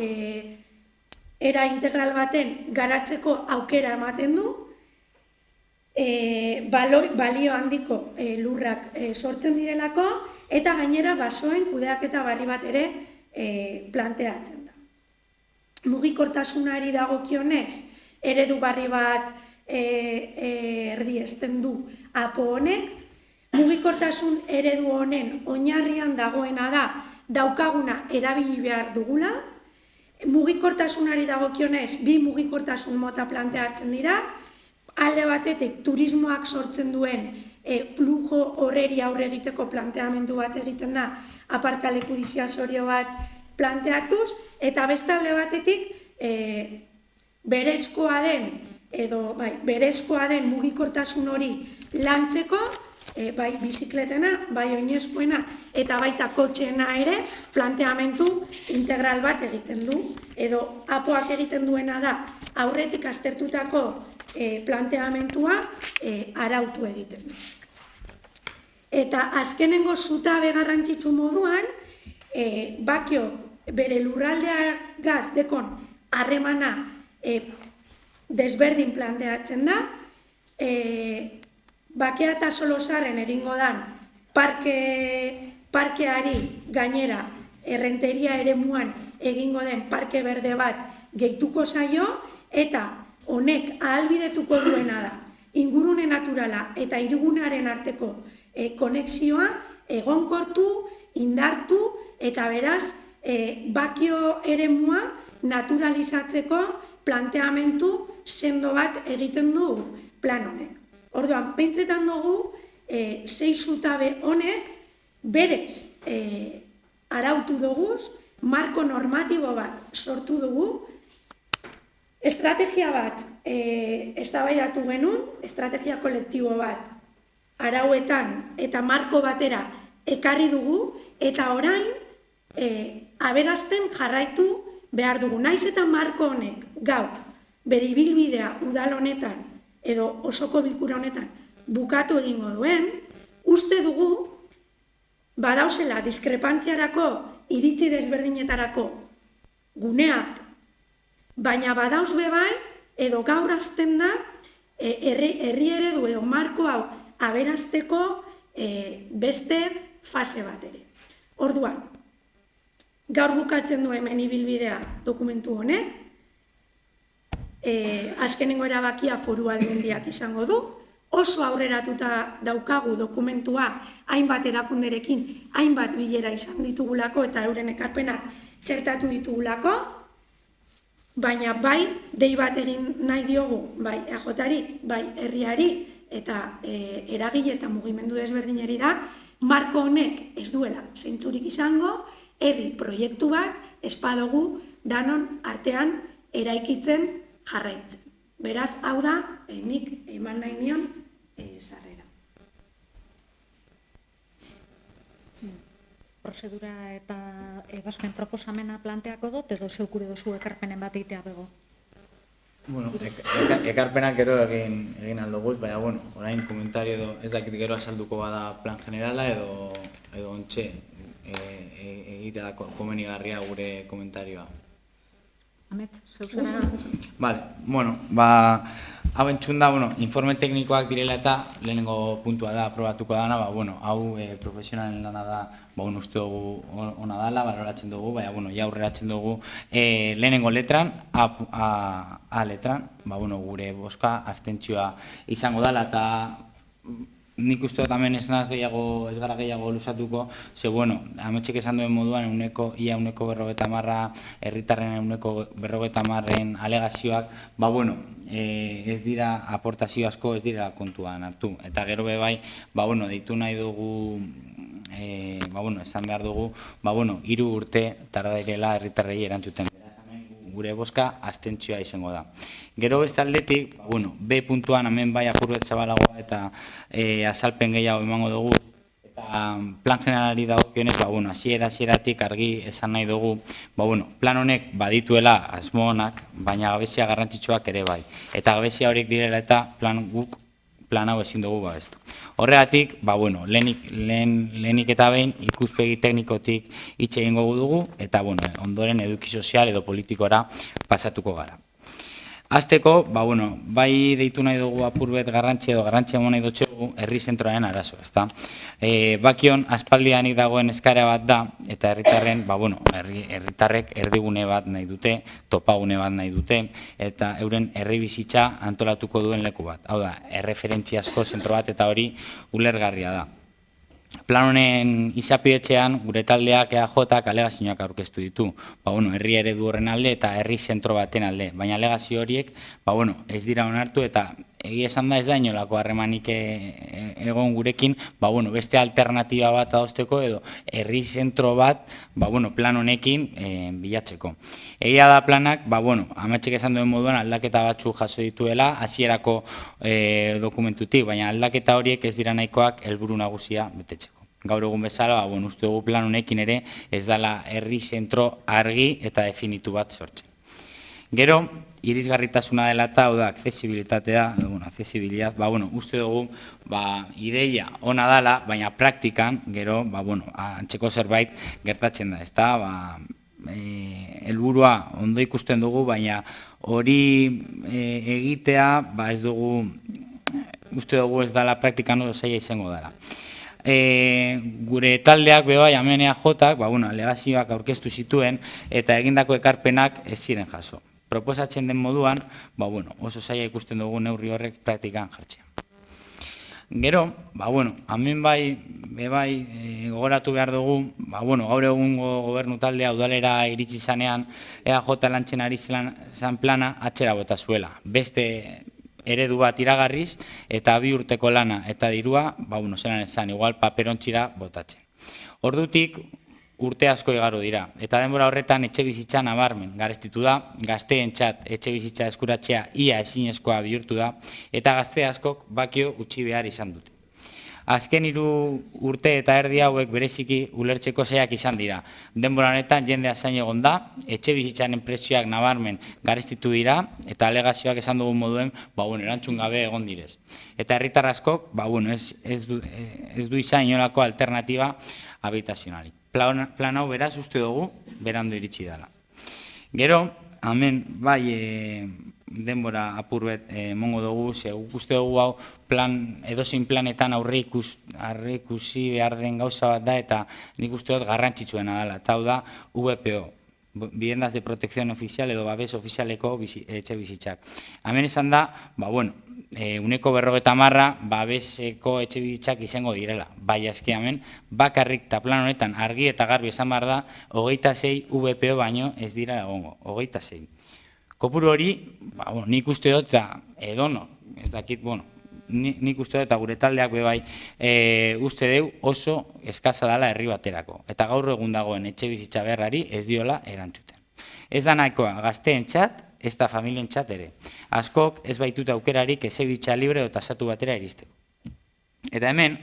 era integral baten garatzeko aukera ematen du, balio handiko lurrak sortzen direlako, eta gainera basoen kudeaketa barri bat ere planteatzen da. Mugikortasunari dagokionez, eredu barri bat erdiesten du apo honek. Mugikortasun eredu honen oinarrian dagoena da daukaguna erabili behar dugula. Mugikortasunari dagokionez, bi mugikortasun mota planteatzen dira. Alde batetik turismoak sortzen duen flujo horreri aurre egiteko planteamendu bat egiten da, aparkaleku disuasorio bat planteatuz, eta beste alde batetik berezkoa den mugikortasun hori lantzeko, bai bizikletena, bai oinezkoena eta baita kotxeena ere planteamendu integral bat egiten du, edo apoak egiten duena da aurretik aztertutako planteamentua arautu egiten du. Eta azkenengo zutabe garrantzitsu moduan, Bakio bere lurraldeagaz dekon harremana desberdin planteatzen da, Bakea eta Solosarren egingo dan parkeari gainera errenteria eremuan egingo den parke berde bat gehituko zaio, eta honek ahalbidetuko duena da ingurune naturala eta hirigunearen arteko konexioa egonkortu, indartu, eta beraz Bakio eremua naturalizatzeko planteamendu sendo bat egiten du plan honek. Orduan, pentsetan dugu, 6 zutabe honek berez arautu dugu, marko normatibo bat sortu dugu, estrategia bat eztabaidatu genuen, estrategia kolektibo bat arauetan eta marko batera ekarri dugu, eta orain aberazten jarraitu behar dugu. Naiz eta marko honek gaur bere ibilbidea udal honetan edo osoko bilkura honetan bukatu egingo duen, uste dugu badauzela diskrepantziarako iritzi desberdinetarako guneak, baina badauz bai edo gaur hasten da herri eredu edo marko hau aberazteko beste fase bat ere. Orduan, Gaur bukatzen du hemen ibilbidea dokumentu honek, azkenengo erabakia Foru Aldundiak izango du, oso aurreratuta daukagu dokumentua hainbat erakunderekin, hainbat bilera izan ditugulako eta euren ekarpenak txertatu ditugulako, baina bai, dei bat egin nahi diogu, bai EAJari, bai herriari eta eragile eta mugimendu desberdinari da, marko honek ez duela zentzurik izango, herri proiektu bat espadugu danon artean eraikitzen jarraitzen. Beraz, hau da, nik eman nahi nion sarrera. Prozedura eta ebazpen proposamena planteako dut, edo zeukure dozu ekarpenen bat egitea bego? Bueno, ekarpenak gero egin aldoguz, baina, bueno, orain komentario edo ez dakit gero azalduko bada plan generala edo ontxe egitea komenigarria gure komentarioa. Amet, zeuzera? Vale, bueno, hau entzunda, informe teknikoak direla eta lehenengo puntua da, aprobatuko dana, hau profesionalen lana da, uste dugu ona dela, baloratzen dugu, baina, ja aurreratzen dugu lehenengo letran, A letran, gure boska abstentzioa izango dela, eta nik uste dut hemen ez gara gehiago lusatuko, ze, ametxek esan duen moduan ia 50% herritarren 50% alegazioak, ez dira aportazio asko, ez dira kontuan hartu. Eta gero bebai, deitu nahi dugu, esan behar dugu, 3 urte tarda direla herritarrei erantzuten. Gure boska abstentzioa izango da. Gero beste aldetik, B puntuan hemen bai apurbet zabalagoa eta azalpen gehiago emango dugu. Eta plan generalari dagokionez, hasieratik argi esan nahi dugu, plan honek badituela asmo onak, baina gabezia garrantzitsuak ere bai. Eta gabezia horiek direla eta plan hau ezin dugu babestu. Horregatik, lehenik eta behin ikuspegi teknikotik hitz egingo dugu eta ondoren eduki sozial edo politikora pasatuko gara. Azteko, bai deitu nahi dugu apurbet garrantzi edo garrantzi emon nahi dutxegu herri zentroaren arazo, ezta? Bakion, aspaldianik dagoen eskara bat da, eta herritarrek erdigune bat nahi dute, topagune bat nahi dute, eta euren herri bizitza antolatuko duen leku bat. Hau da, erreferentziazko zentro bat eta hori ulergarria da. Plan honen izapidetzean, gure taldeak EAJak alegazioak aurkeztu ditu. Herri eredu horren alde eta herri zentro baten alde. Baina alegazio horiek, ez dira onartu eta egia esan da ez da inolako harremanik egon gurekin, beste alternatiba bat adosteko edo herri zentro bat, plan honekin bilatzeko. Egia da planak, ametxek esan duen moduan aldaketa batzuk jaso dituela, hasierako dokumentutik, baina aldaketa horiek ez dira nahikoak helburu nagusia betetzeko. Gaur egun bezala, uste dugu plan honekin ere ez dela herri zentro argi eta definitu bat sortzen. Gero, irisgarritasuna dela eta, hau da, accesibilitatea, uste dugu, ideia ona dela, baina praktikan, gero, antzeko zerbait gertatzen da, ezta, helburua ondo ikusten dugu, baina hori egitea, ez dugu, uste dugu ez dela praktikan oso zaila izango dela. Gure taldeak bebai hemen EAJak, alegazioak aurkeztu zituen eta egindako ekarpenak ez ziren jaso. Proposatzen den moduan, oso zaila ikusten dugu neurri horrek praktikan jartzea. Gero, hemen bai gogoratu behar dugu, gaur egungo gobernu taldea udalera iritsi zanean EAJ lantzen ari zan plana atzera bota zuela. Beste eredu bat iragarriz eta 2 urteko lana eta dirua, zelan esan, igual paperontxira botatzen. Ordutik urte asko igaro dira, eta denbora horretan etxe bizitza nabarmen garestitu da, gazteentzat etxe bizitza eskuratzea ia ezinezkoa bihurtu da, eta gazte askok bakio utzi behar izan dute. Azken 3 urte eta erdi hauek bereziki ulertzeko zaiak izan dira. Denbora honetan jendea zain egon da, etxe bizitzaren prezioak nabarmen garestitu dira, eta alegazioak esan dugun moduen, erantzun gabe egon direz. Eta herritar askok, ez du izan inolako alternatiba habitazionalik. Plan hau beraz uste dugu, berandu iritsi dela. Gero, hemen, denbora apurbet emongo dugu, ze guk uste dugu hau edozein planetan aurreikusi behar den gauza bat da, eta nik uste dut garrantzitsuena dela, eta hau da VPO, Viviendas de Protección Oficial edo babes ofizialeko etxe bizitzak. Hemen esan da, uneko 50 babeseko etxe bizitzak izango direla. Baina eski hemen, bakarrik eta plan honetan argi eta garbi esan behar da, 26 VPO baino ez dira egongo, 26. Kopuru hori, nik uste dut eta edono, ez dakit, nik uste dut eta gure taldeak bebai uste deu oso eskaza dela herri baterako. Eta gaur egun dagoen etxe bizitza beharrari ez diola erantzuten. Ez da nahikoa gazteentzat, ez da familientzat ere. Askok ez baitut aukerarik etxe bizitza libre edo tasatu batera iristeko. Eta hemen,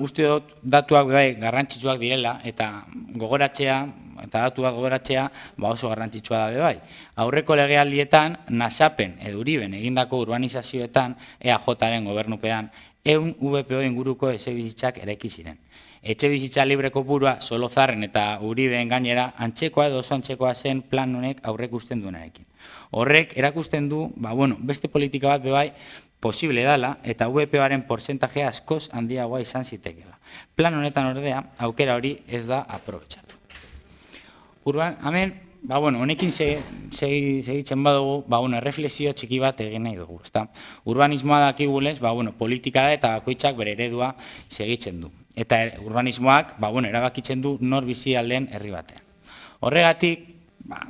uste dut datuak bebai garrantzitsuak direla eta gogoratzea, eta datuak gogoratzea oso garrantzitsua da bebai. Aurreko legealdietan, Nasapen edo Uriben egindako urbanizazioetan, EAJaren gobernupean, 100 VPO inguruko etxe bizitzak eraiki ziren. Etxe bizitza libre kopurua Solozarren eta Uriben gainera antzekoa edo oso antzekoa zen plan honek aurrekusten duenarekin. Horrek erakusten du, beste politika bat bebai posible dela eta VPOaren porzentajea askoz handiagoa izan zitekeela. Plan honetan ordea, aukera hori ez da aprobetxatu. Hemen, honekin segitzen badugu, erreflexio txiki bat egin nahi dugu. Urbanismoa dakigulez, politika da eta bakoitzak bere eredua segitzen du. Eta urbanismoak erabakitzen du nor bizi aldeen herri batean. Horregatik,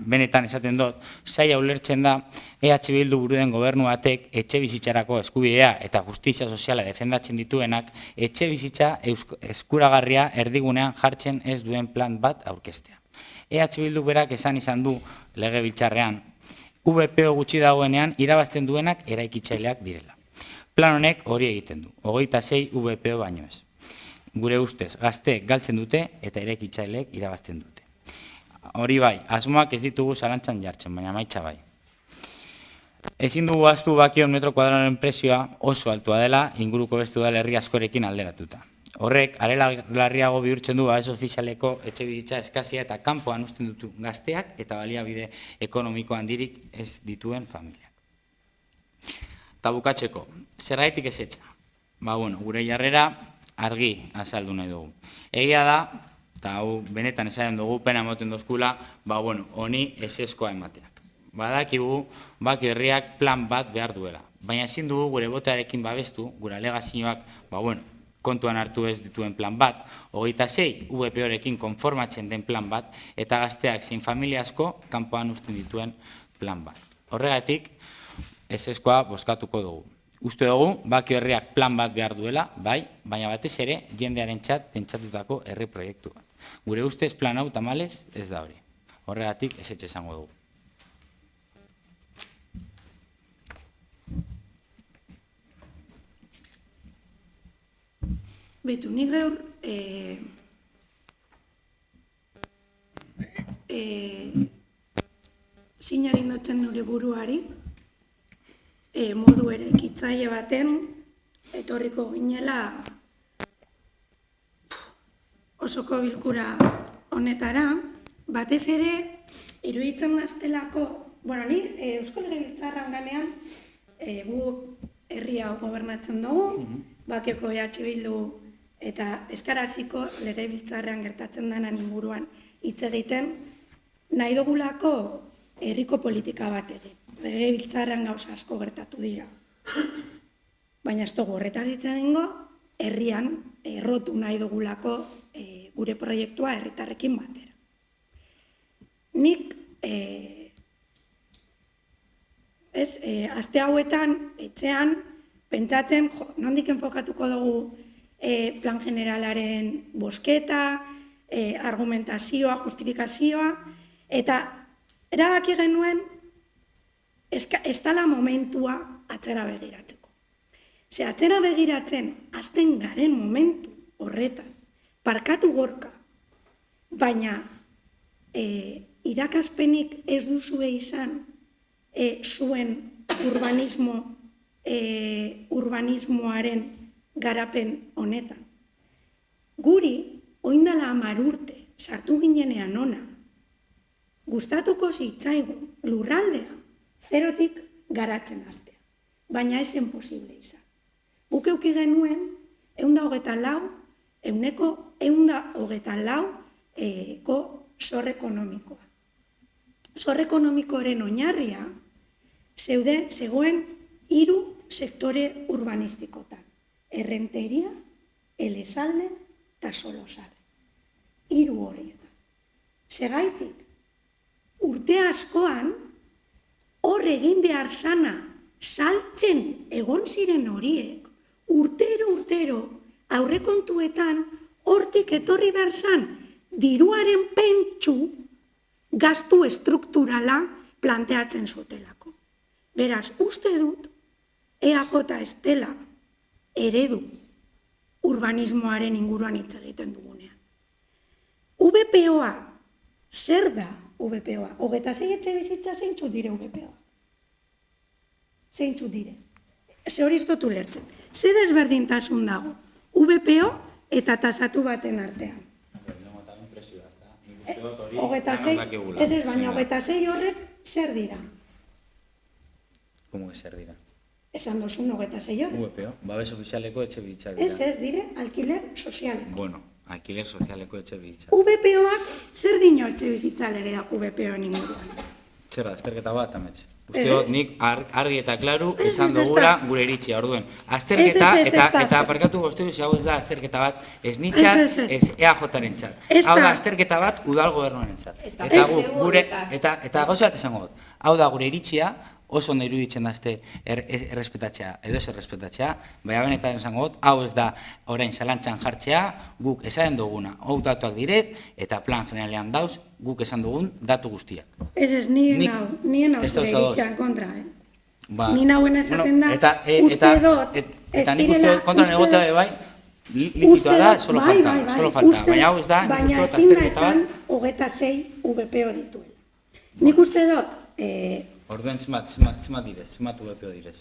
benetan esaten dut, zaila ulertzen da EH Bildu buruden gobernu batek etxe bizitzarako eskubidea eta justizia soziala defendatzen dituenak etxe bizitza eskuragarria erdigunean jartzen ez duen plan bat aurkeztea. EH Bildu berak esan izan du legebiltzarrean, VPO gutxi dagoenean irabazten duenak eraikitzaileak direla. Plan honek hori egiten du, 26 VPO baino ez. Gure ustez, gazteek galtzen dute eta eraikitzaileek irabazten dute. Hori bai, asmoak ez ditugu zalantzan jartzen, baina maitza bai. Ezin dugu ahaztu bakion metro kuadradoren prezioa oso altua dela inguruko beste udalerri askorekin alderatuta. Horrek, arela larriago bihurtzen du babes ofizialeko etxe bizitza eskazia eta kanpoan uzten ditu gazteak eta baliabide ekonomiko handirik ez dituen familiak. Eta bukatzeko, zergaitik ezetxa? Gure jarrera argi azaldu nahi dugu. Egia da, eta hau benetan esaten dugu, pena emoten dozkula, honi eseskoa emateak. Badakigu, herriak plan bat behar duela. Baina ezin dugu gure botearekin babestu, gure alegazioak, kontuan hartu ez dituen plan bat, 26 VPO-rekin konformatzen den plan bat, eta gazteak zein familia asko kanpoan uzten dituen plan bat. Horregatik, eseskoa bozkatuko dugu. Uste dugu, herriak plan bat behar duela, bai, baina batez ere, jendearen txat pentsatutako herri proiektu bat. Gure ustez plan hau tamalez ez da hori. Horregatik ezetxe esango dugu. Betu, nik gaur sinarin dutzen nure buruari, modu ere ekitzaile baten, etorriko ginela osoko bilkura honetara, batez ere, iruditzen daztelako, ni Eusko Legebiltzarran ganean, gu herri hau gobernatzen dugu, Bakioko EH Bildu eta Eskaraziko Legebiltzarrean gertatzen denan inguruan hitz egiten, nahi dugulako herriko politika bat egin. Legebiltzarrean gauza asko gertatu dira. Baina ez dugu horretaz hitz egingo, herrian errotu nahi dugulako gure proiektua herritarrekin batera. Nik, aste hauetan, etxean, pentsatzen, nondik enfokatuko dugu plan generalaren bosketa, argumentazioa, justifikazioa, eta erabaki genuen ez dela momentua atzera begiratzeko. Ze atzera begiratzen hasten garen momentu horretan, parkatu gorka, baina irakaspenik ez duzue izan zuen urbanismoaren garapen honetan. Guri, oindala 10 urte, sartu ginenean ona, gustatuko zitzaigun lurraldea, 0-tik garatzen hastea. Baina esen posible izan. Guk euki genuen, 124ko zor ekonomikoa. Zor ekonomikoaren oinarria zegoen 3 sektore urbanistikotan. Errenteria, Elesalde eta Solosarre. 3 horietan. Segaitik, urte askoan, hor egin behar sana saltzen egon ziren horiek, urtero, aurrekontuetan, hortik etorri behar zan, diruaren pentsu gastu estrukturala planteatzen zutelako. Beraz, uste dut, EAJ ez dela eredu urbanismoaren inguruan hitz egiten dugunean. VPOa, zer da VPOa? 26 etxe bizitza zeintzu dire VPOa? Zeintzu dire? Ze hori ez dut ulertzen. Ze desberdintasun dago? VPO eta tasatu baten artean. 26, ez baina 26 horrek zer dira? Como que zer dira? Esan dozun 26 horrek? VPO, babes ofizialeko etxe bizitza dira. Ez dire, alkiler sozialeko. Bueno, alkiler sozialeko etxe bizitza. VPOak zer dino etxe bizitza legeak VPOen inguruan? Zer da, azterketa bat, ametxe. Usteot, nik argi eta klaru esan dugula gure iritzia, orduen. Azterketa, eta aparkatu gozteu, hau ez da azterketa bat, ez nitxat, ez EAJ-aren txat. Hau da azterketa bat, udal gobernuaren txat. Eta gauza bat esango dut. Hau da gure iritzia, oso ondo iruditzen dazte errespetatzea, edo ez errespetatzea, baina benetan esango dut, hau ez da orain zalantzan jartzea, guk esan duguna, hau datuak direz, eta plan generalean dauz, guk esan dugun datu guztiak. Ez, nien hau zure iritzean kontra, Ni nauen esaten da, uste dut, eta nik uste dut kontra negotea bai, likitoa da, solo falta, baina hau ez da, nik uste dut azterketa bat. Baina ezin da 26 VPO dituela. Nik uste dut, orduen zimat direz, zimat VPO direz.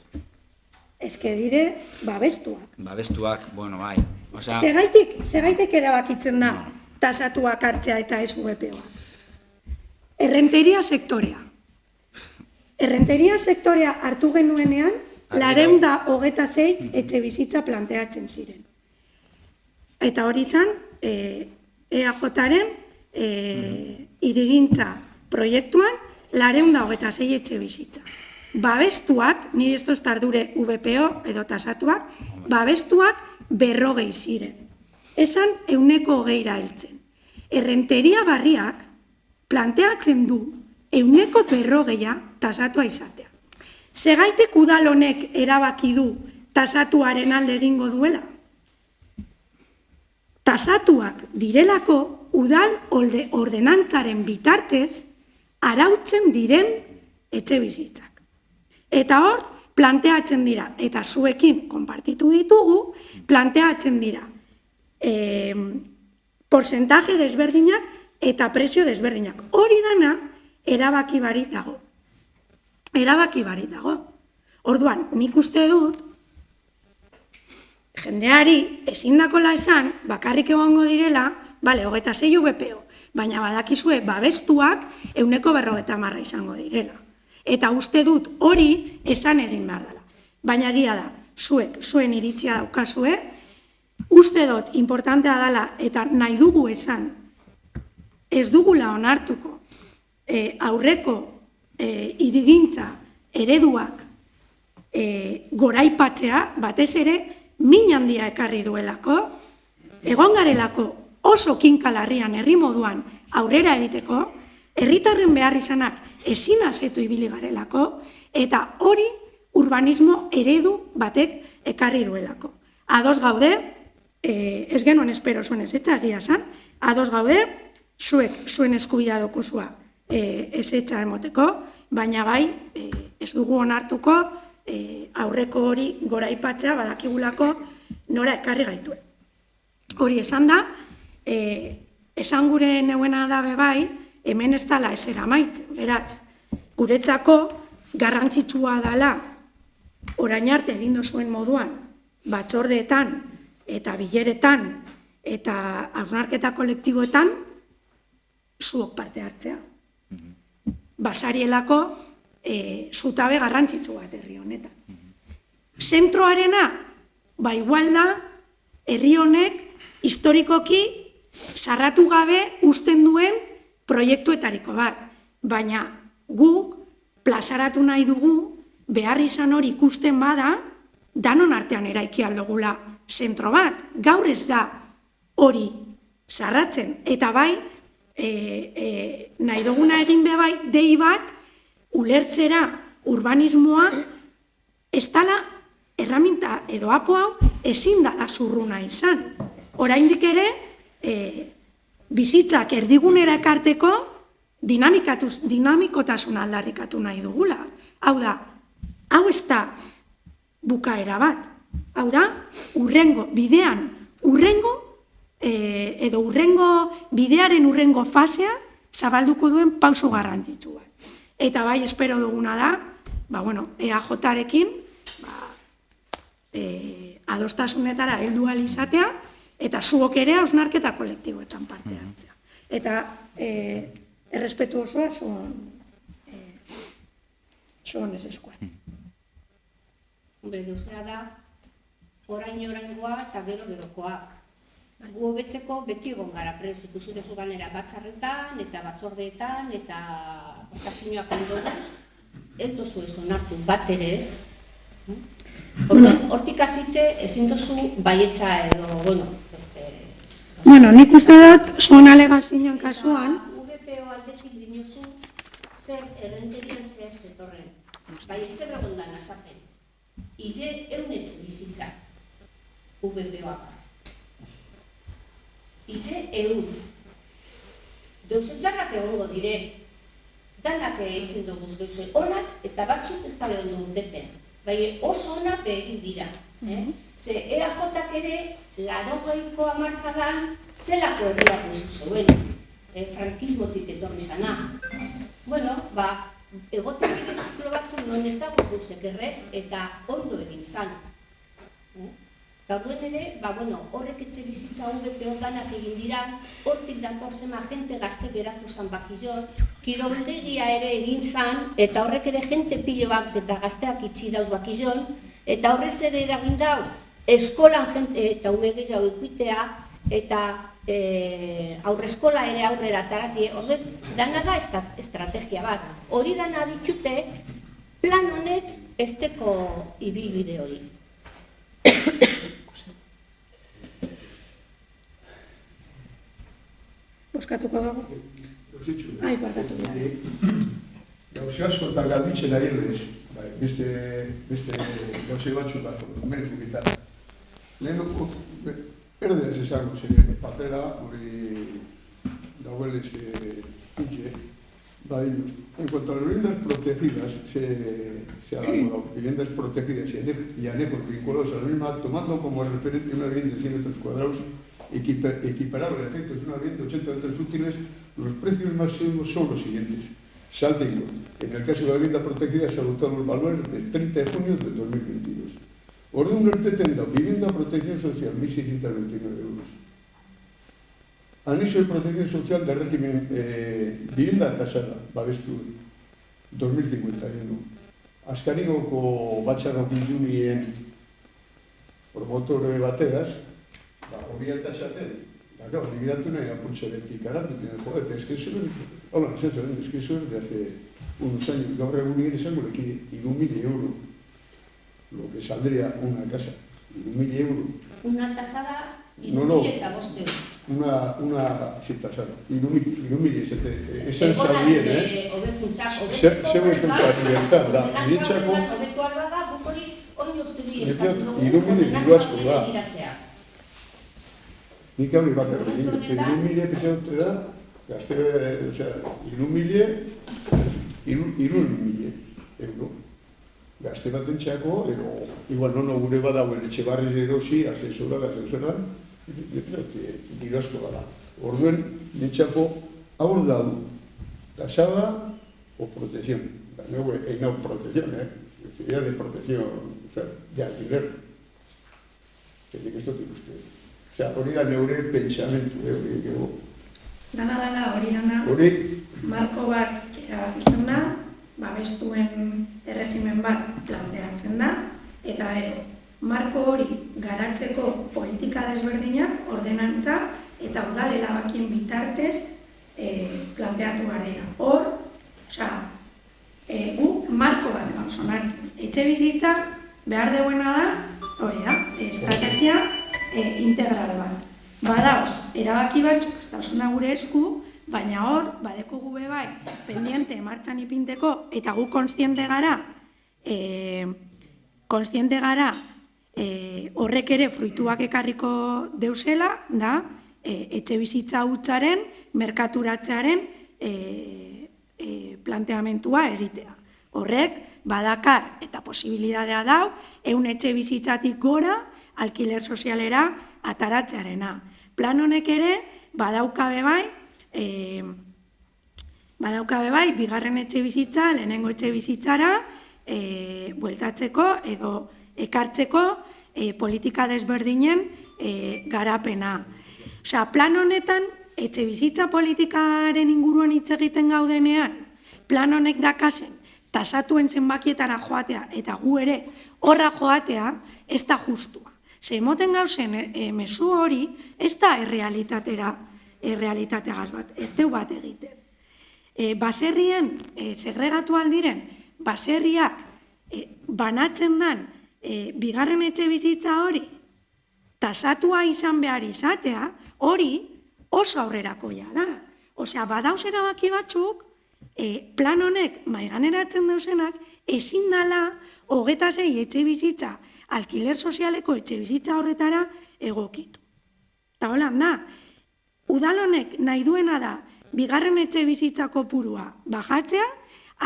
Ez que dire, babestuak. Babestuak, bueno, bai. Segaitek erabakitzen da tasatuak hartzea eta ez VPOa. Errenteria sektorea. Errenteria sektorea hartu genuenean, 426 etxe bizitza planteatzen ziren. Eta hori izan, EAJ-aren hirigintza proiektuan, 426 etxe bizitza. Babestuak, nire ez doz tardure VPO edo tasatuak, babestuak 40 ziren. Esan 120 heltzen. Errenteria barriak planteatzen du 140 tasatua izatea. Segaitek udal honek erabaki du tasatuaren alde egingo duela? Tasatuak direlako udal ordenantzaren bitartez arautzen diren etxe bizitzak. Eta hor, planteatzen dira, eta zuekin konpartitu ditugu, planteatzen dira porcentaje desberdinak eta prezio desberdinak. Hori dana, erabaki barik dago. Orduan, nik uste dut, jendeari ezindakola esan, bakarrik egongo direla, 26 VPO, baina badakizue babestuak 150 izango direla. Eta uste dut hori esan egin behar dela. Baina egia da, zuen iritzia daukazue, uste dut importantea dela eta nahi dugu esan, ez dugula onartuko aurreko hirigintza ereduak goraipatzea, batez ere, min handia ekarri duelako, egon garelako oso kinkalarrian herri moduan aurrera egiteko, herritarren behar izanak ezin azetu ibili garelako, eta hori urbanismo eredu batek ekarri duelako. Ados gaude, ez genuen espero zuen ezetza egia zan, ados gaude, zuen eskubidea dokuzua ezetza emoteko, baina bai, ez dugu onartuko aurreko hori goraipatzea badakigulako nora ekarri gaituen. Hori esan da, esan gure neuena da bebai, hemen ez dala esera maitzen, beraz, guretzako garrantzitsua dala orain arte egin zuen moduan, batzordeetan eta bileretan eta hausnarketa kolektiboetan zuok parte hartzea. Basarielako zutabe garrantzitsu bat herri honetan. Zentroarena, igual da, herri honek historikoki sarratu gabe uzten duen proiektuetariko bat. Baina guk plazaratu nahi dugu, behar izan hori ikusten bada, danon artean eraiki aldugula zentro bat. Gaur ez da hori sarratzen. Eta bai, nahi duguna egin bai, dei bat, ulertzera urbanismoa, ez dala erraminta edo apo hau ezin dala zurruna izan. Oraindik ere, bizitzak erdigunera ekarteko dinamikotasuna aldarrikatu nahi dugula. Hau da, hau ez da bukaera bat. Hau da, urrengo bidean, edo urrengo bidearen urrengo fasea zabalduko duen pauso garrantzitsu bat. Eta bai, espero duguna da, EAJ-arekin adostasunetara heldu ahal izatea, eta zuok ere hausnarketa kolektiboetan parte hartzea. Eta errespetu osoa zuon ez eskuan. Duzera da, oraingoa eta gerokoa. Gu hobetzeko beti egon gara prez, ikusi duzu ganera batzarretan, eta batzordeetan, eta okazioak ondoruz, ez duzu ez onartu bat ere ez. Hortik hasitze ezin duzu baietza edo, nik uste dut, zuen alegazioan kasuan, VPO aldetik dinozu zer errenterian zer zetorren. Bai, ezer egondan azapen. Ize eunetxe bizitzak VPO-akaz. Ize eun. Deusentxarrak egongo dire. Danak eitzen duguz deusen onak eta batzuk ez dabe ondo urteten. Bai, oso onak egin dira. Ze EAJ-ak ere, 80ko hamarkadan zelako herriak duzu zeuen. Frankismotik etorri zana. Egoten bide ziklo batzuk non ez dagoz guzek errez eta ondo egin zan. Gauden ere, horrek etxe bizitza VPO danak egin dira, hortik datorzema jente gazte geratu zan Bakillon, kiroldegia ere egin zan, eta horrek ere jente pilo bat eta gazteak itxi dauz Bakillon, eta horrez ere eragin dau, eskolan jente eta ume gehiago ekuitea, eta aurreskola ere aurrera tarati, horrek dana da estrategia bat. Hori dana ditute, plan honek ez teko ibilbide hori. Boskatuko dago? Ai, barkatu behar. Gauze asko eta galditzen ari lez, beste gauze batzu bat, dokumentu gitar. Lehenoko, erdez esango zen, papera, hori dagoelez itxe, en cuanto a las viviendas protegidas, se ha dado viviendas protegidas y anejos vinculados a la misma, tomando como referente una vivienda de 100 metros cuadrados equiparable a efectos de una vivienda de 80 metros útiles, los precios máximos son los siguientes. Salten, en el caso de la vivienda protegida se adoptaron los valores del 30 de junio de 2022. Orden Urtetenda, vivienda protección social, 1.629 euros. Anexo de protección social de régimen vivienda tasada, babestu 2051. Azkarigoko batxarrak ilunien promotore bateraz, hori altazaten, miratu nahi apurtze betik aratuten, es que eso es de hace unos años, gaur egunien esango leki 1.000 euros, lo que saldría una casa, 1.000 euros. Una tasada y 1.000 eta boste. Una tasada, 1.000, esan saldien, Zeu esan libertad, da, niretzako... Obetu albaga, bukori oin urturi eskatu dugu, 1.000 diru asko da. Nik hau bat errein, 1.000 epizote da, gazte, euro. Gazte bat entxako, igual nono gure badauen etxe barri erosi, asesora, diru asko gara. Orduen, entxako, hau da du, tasada o protección. No protección, sería de protección, o sea, de alquiler. Que esto tiene usted. O sea, hori da neure pentsamentu, hori gero. Dana, hori dana, marko bat erabiltzuna, babestuen erregimen bat planteatzen da, eta marko hori garatzeko politika desberdinak, ordenantza eta udal erabakien bitartez planteatu behar dira. Hor, guk marko bat gauz onartzen. Etxe bizitza behar duena da, hori da, estrategia integral bat. Badaoz, erabaki batzuk ez dauzuna gure esku, baina hor, badeko gube bai, pendiente martxan ipinteko, eta gu konstiente gara, horrek ere fruituak ekarriko deusela, da, etxe bizitza hutsaren, merkaturatzearen planteamentua egitea. Horrek, badakar eta posibilitatea dau, 100 etxe bizitzatik gora, alkiler sozialera ataratzearena. Plan honek ere, badaukabe bai, bigarren etxe bizitza, lehenengo etxe bizitzara, bueltatzeko edo ekartzeko politika desberdinen garapena. Osea, plan honetan, etxe bizitza politikaren inguruan hitz egiten gaudenean, plan honek dakasen, tasatuen zenbakietara joatea, eta gu ere horra joatea, ez da justua. Ze emoten gauzen mezu hori, ez da errealitateagaz bat, ez deu bat egiten. Baserrien, segregatu aldiren, baserriak banatzen dan bigarren etxe bizitza hori, tasatua izan behar izatea, hori oso aurrerakoia da. Osea, badauz erabaki batzuk, plan honek maiganeratzen dauzenak, ezin dala 26 etxe bizitza, alkiler sozialeko etxe bizitza horretara egokitu. Eta holan da, udal honek nahi duena da, bigarren etxe bizitza kopurua bajatzea,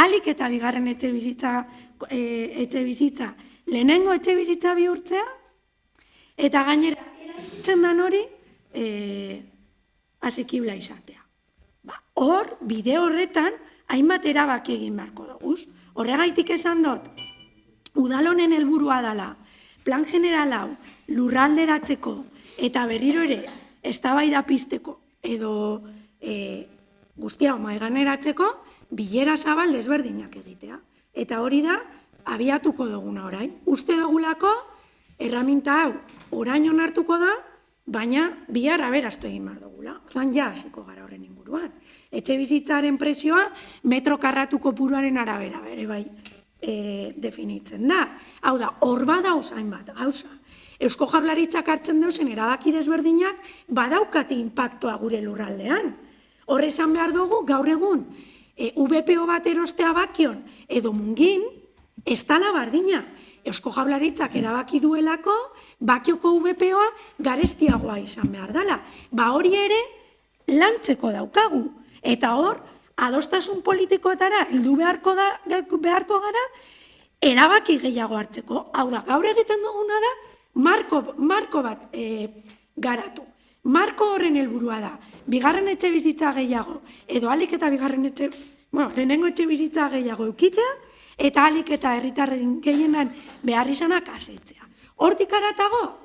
alik eta bigarren etxe bizitza lehenengo etxe bizitza bihurtzea, eta gainera erabiltzen dan hori asekibla izatea. Hor, bide horretan, hainbat erabaki egin beharko dugu. Horregaitik esan dut, udal honen helburua dela, plan general hau lurralderatzeko eta berriro ere eztabaida pizteko edo guztia mahaigaineratzeko bilera zabal desberdinak egitea. Eta hori da abiatuko duguna orain. Uste dugulako erraminta hau orain onartuko da, baina bihar aberastu egin behar dugula. Orduan ja hasiko gara horren inguruan. Etxe bizitzaren presioa metro karratuko puruaren arabera bere bai definitzen da. Hau da, hor badauz hainbat gauza. Eusko Jaurlaritzak hartzen dauzen erabaki desberdinak badaukate inpaktoa gure lurraldean. Hor esan behar dugu, gaur egun, VPO bat erostea bakion edo mungin, ez dala bardina. Eusko Jaurlaritzak erabaki duelako, bakioko VPOa garestiagoa izan behar dela. Hori ere lantzeko daukagu. Eta hor, adostasun politikoetara heldu beharko gara, erabaki gehiago hartzeko. Hau da, gaur egiten duguna da, marko bat garatu. Marko horren helburua da, bigarren etxe bizitza gehiago, edo alik eta lehenengo etxe bizitza gehiago eukitea, eta alik eta herritarren gehienan behar izanak asetzea. Hortik aratago,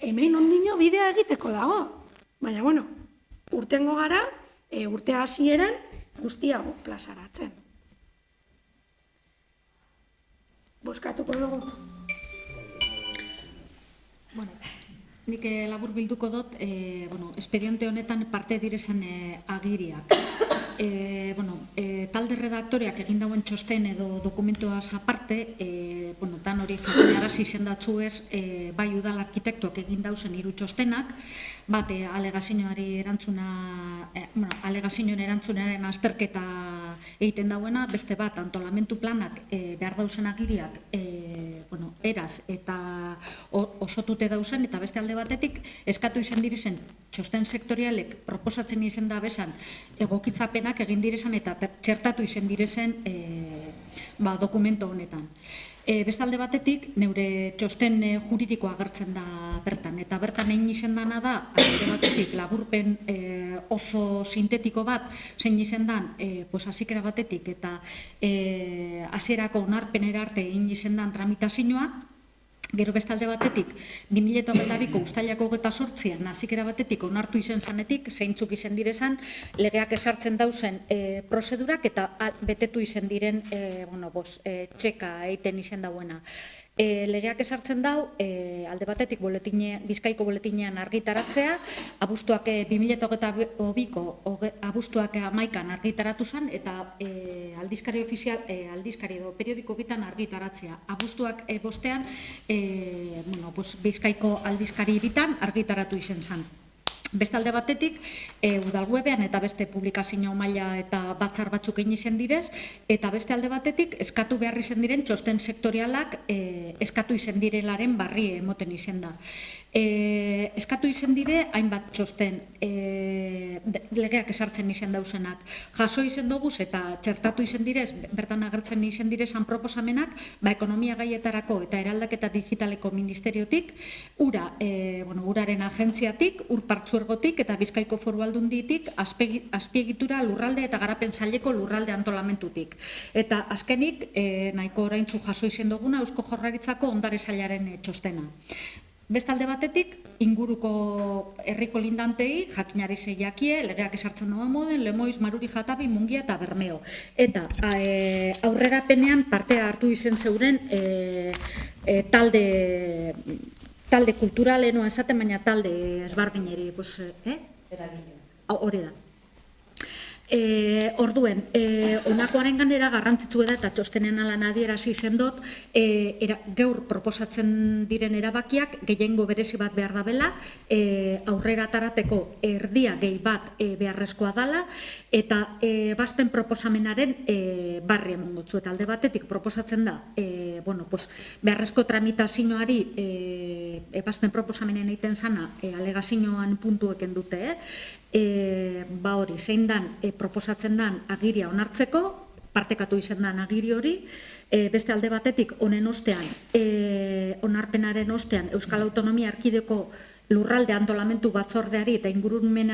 hemen ondino bidea egiteko dago. Baina, urtengo gara, urte hasieran guztiago plazaratzen. Bozkatuko dugu. Nik labur bilduko dut, espediente honetan parte direzan agiriak. Talde redaktoreak egin dauen txosten edo dokumentuaz aparte, tan hori jakinarazi izendatzu ez, bai udal arkitektuak egin dauzen 3 txostenak, bat alegazioaren erantzunaren azterketa egiten dauena, beste bat antolamentu planak behar dauzen agiriak eraz eta osotute dauzen, eta beste alde batetik eskatu izan direzen txosten sektorialek proposatzen izen da bezan egokitzapenak egin direzen eta txertatu izen direzen dokumento honetan. Beste alde batetik, neure txosten juridikoa agertzen da bertan, eta bertan egin izen dana da, alde batetik laburpen oso sintetiko bat, zein izen dan, hasikera batetik, eta hasierako onarpenera arte egin izen dan tramitazioa, Gero bestalde batetik, 2022ko uztailako 28an hasikera batetik onartu izen zanetik, zeintzuk izen direzan, legeak esartzen dauzen prozedurak eta betetu izen diren txeka egiten izen dauena. Legeak esartzen dau, alde batetik Bizkaiko boletinean argitaratzea, abuztuak 2022ko abuztuak 11an argitaratu zen, eta aldizkari ofizial, aldizkari edo periodiko bitan argitaratzea. Abuztuak 5ean Bizkaiko aldizkari bitan argitaratu izen zen. Beste alde batetik, udalwebean eta beste publikazio maila eta batzar batzuk egin izen direz, eta beste alde batetik, eskatu behar izen diren txosten sektorialak eskatu izen direlaren barri emoten izen da. Eskatu izen dire, hainbat txosten legeak esartzen izen dauzenak. Jaso izen doguz eta txertatu izen direz, bertan agertzen izen direzan proposamenak, ekonomia gaietarako eta eraldaketa digitaleko ministeriotik, uraren agentziatik, partzuergotik eta Bizkaiko Foru Aldunditik, azpiegitura lurralde eta garapen saileko lurralde antolamentutik. Eta azkenik, nahiko oraintzu jaso izen duguna, Eusko Jaurlaritzako ondare sailaren txostena. Bestalde batetik, inguruko herriko lindantei, jakinari jakie, legeak esartzen noa moden, Lemoiz, Maruri, Jatabi, Mungia eta Bermeo. Eta aurrerapenean partea hartu izen zeuren talde kulturalenoa esaten, baina talde ezbardineri. Hori da. Orduen, honakoaren ganera garrantzitsu da eta txostenen alan adierazi izen dut, gaur proposatzen diren erabakiak gehiengo berezi bat behar dabela, aurrera tarateko erdia gehi bat beharrezkoa dala, eta ebazpen proposamenaren barri emongotzu. Eta alde batetik proposatzen da, beharrezko tramitazioari ebazpen proposamenen egiten zana alegazioan puntueken dute, hori, zein dan proposatzen dan agiria onartzeko, partekatu izen dan agiri hori, beste alde batetik honen ostean, onarpenaren ostean Euskal Autonomia Erkideko lurralde antolamentu batzordeari eta ingurumen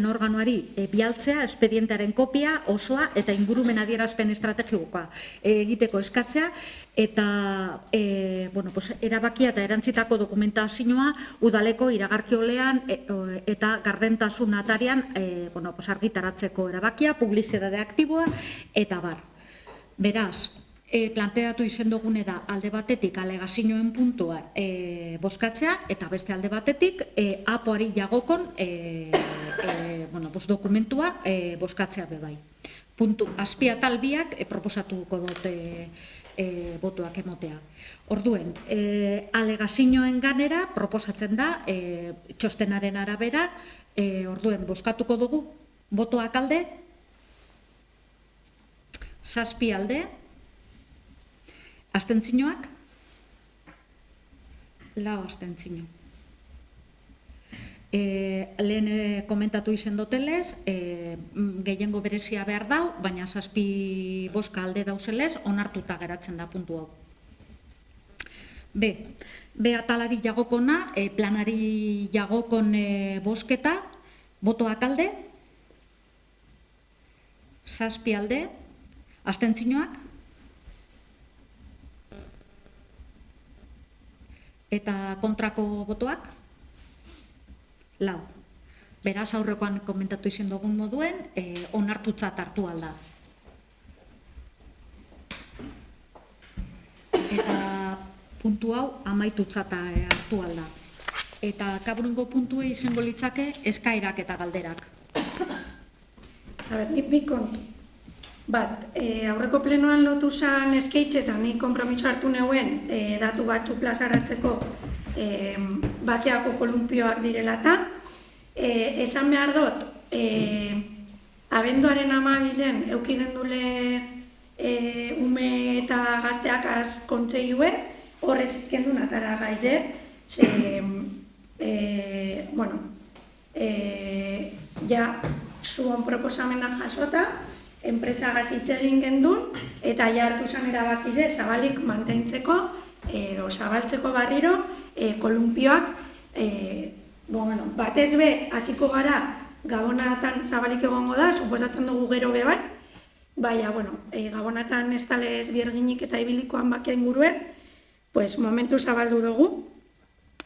organoari bialtzea, espedientearen kopia osoa eta ingurumen adierazpen estrategikoa egiteko eskatzea, eta erabakia eta erantzitako dokumentazioa udaleko iragarkiolean eta gardentasun atarian argitaratzeko erabakia, publizitate aktiboa eta bar. Beraz, planteatu izen dugune da alde batetik alegazioen puntua bozkatzea eta beste alde batetik apoari jagokon dokumentua bozkatzea bebai. Azpiatal biak proposatuko dute botuak emotea. Orduen, alegazioen ganera proposatzen da txostenaren arabera, orduen bozkatuko dugu botoak alde, 7 alde, abstentzioak, 4 abstentzio. Lehen komentatu izen dotelez, gehiengo berezia behar dau, baina 7 bozka alde dauzelez, onartuta geratzen da puntu hau. B atalari jagokona, planari jagokon bozketa, botoak alde, 7 alde, abstentzioak, eta kontrako botoak, 4. Beraz, aurrekoan komentatu izen dugun moduen, onartutzat hartu alda. Eta puntu hau amaitutzat hartu alda. Eta kaburungo puntue izango litzake eskaerak eta galderak. Nik bi kontu. Aurreko plenoan lotu zan eskaitxe eta nik konpromiso hartu neuen datu batzu plazaratzeko bakeako kolumpioak direlata. Esan behar dut, abenduaren 12 eukiden dule ume eta gazteak kontseiue, horrez izkendu natara gaizet, ja zuon proposamenak jasota, enpresa gazitze egin gendun, eta ja hartu zan erabakize zabalik mantentzeko, edo zabaltzeko barriro, kolumpioak, batez be, hasiko gara, Gabonatan zabalik egongo da, suposatzen dugu gero be bai, baina, Gabonatan ez talez bierginik eta ibilikoan bakia inguruen, pues, momentu zabaldu dugu,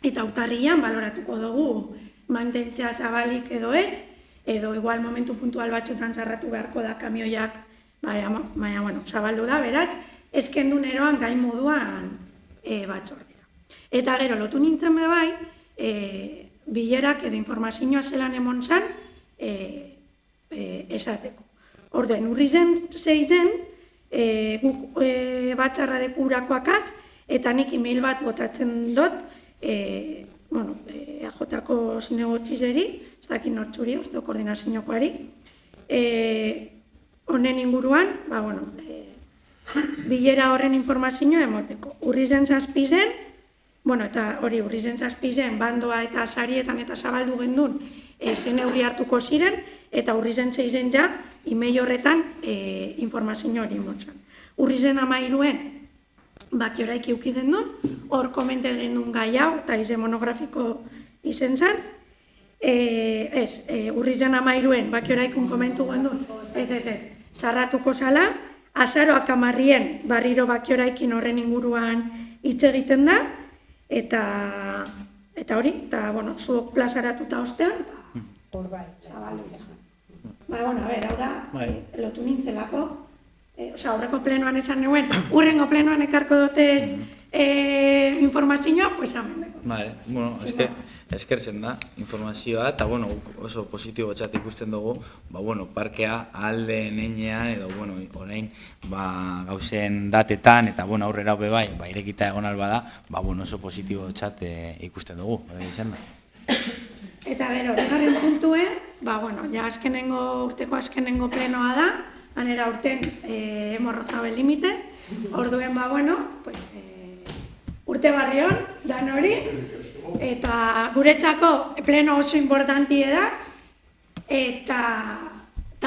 eta urtarrian baloratuko dugu mantentzea zabalik edo ez, edo igual momentu puntual batzutan zarratu beharko da kamioiak, baina, bueno, zabaldu da, beraz, ezkendun eroan gain moduan batzordera. Eta gero, lotu nintzen be bai, bilerak edo informazioa zelan emon zan, esateko. Orduen, urrizen zeizen, guk batzarra deku urakoakaz, eta nik email bat botatzen dut, AJ-ko zinegotxizeri, ez dakit nortzuri, uste koordinaziokoari, honen inguruan, bilera horren informazioa emoteko. Urrizen zazpizen, eta hori urrizen zazpizen, bandoa eta sarietan eta zabaldu gendun, zen neurri hartuko ziren, eta urrizen zeizen ja, email horretan informazio hori emotzan. Urrizen 13-en, bakioraik eukiden duen, hor komente gendun gai hau, eta izen monografiko izen zan. Urrizen 13-en, bakioraikun komentu gendun, zarratuko zala, azaroak 10-en barriro bakioraikin horren inguruan hitz egiten da, eta hori, zuok plazaratuta ostean, hor bai, zabaldu izan. Hau da, lotu nintzelako, aurreko plenoan esan nuen, urrengo plenoan ekarko dotez informazioa, pues amendeko. Eskertzen da, informazioa, eta oso positibo txat ikusten dugu, parkea alde nenean, edo orain gauzen datetan, eta aurrera hobe bai, irekita egon alba da, oso positibo txat ikusten dugu, izan da. Eta gero, horregarren puntue, urteko azkenengo plenoa da, anera urten Morrozabel limite, orduen urte barrion, dan hori, eta guretzako pleno oso importantie da, eta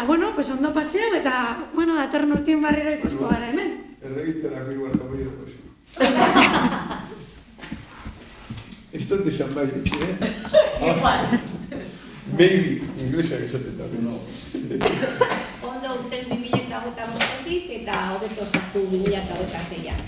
ondo paseo, eta datorren urtien barriro ikusko gara hemen. Erregiterako igual kamoi da posible. Esto es de San Bayo, Igual. Maybe, inglesak esaten da. Ondo urten 2025-etik eta hobeto sartu 2026-an.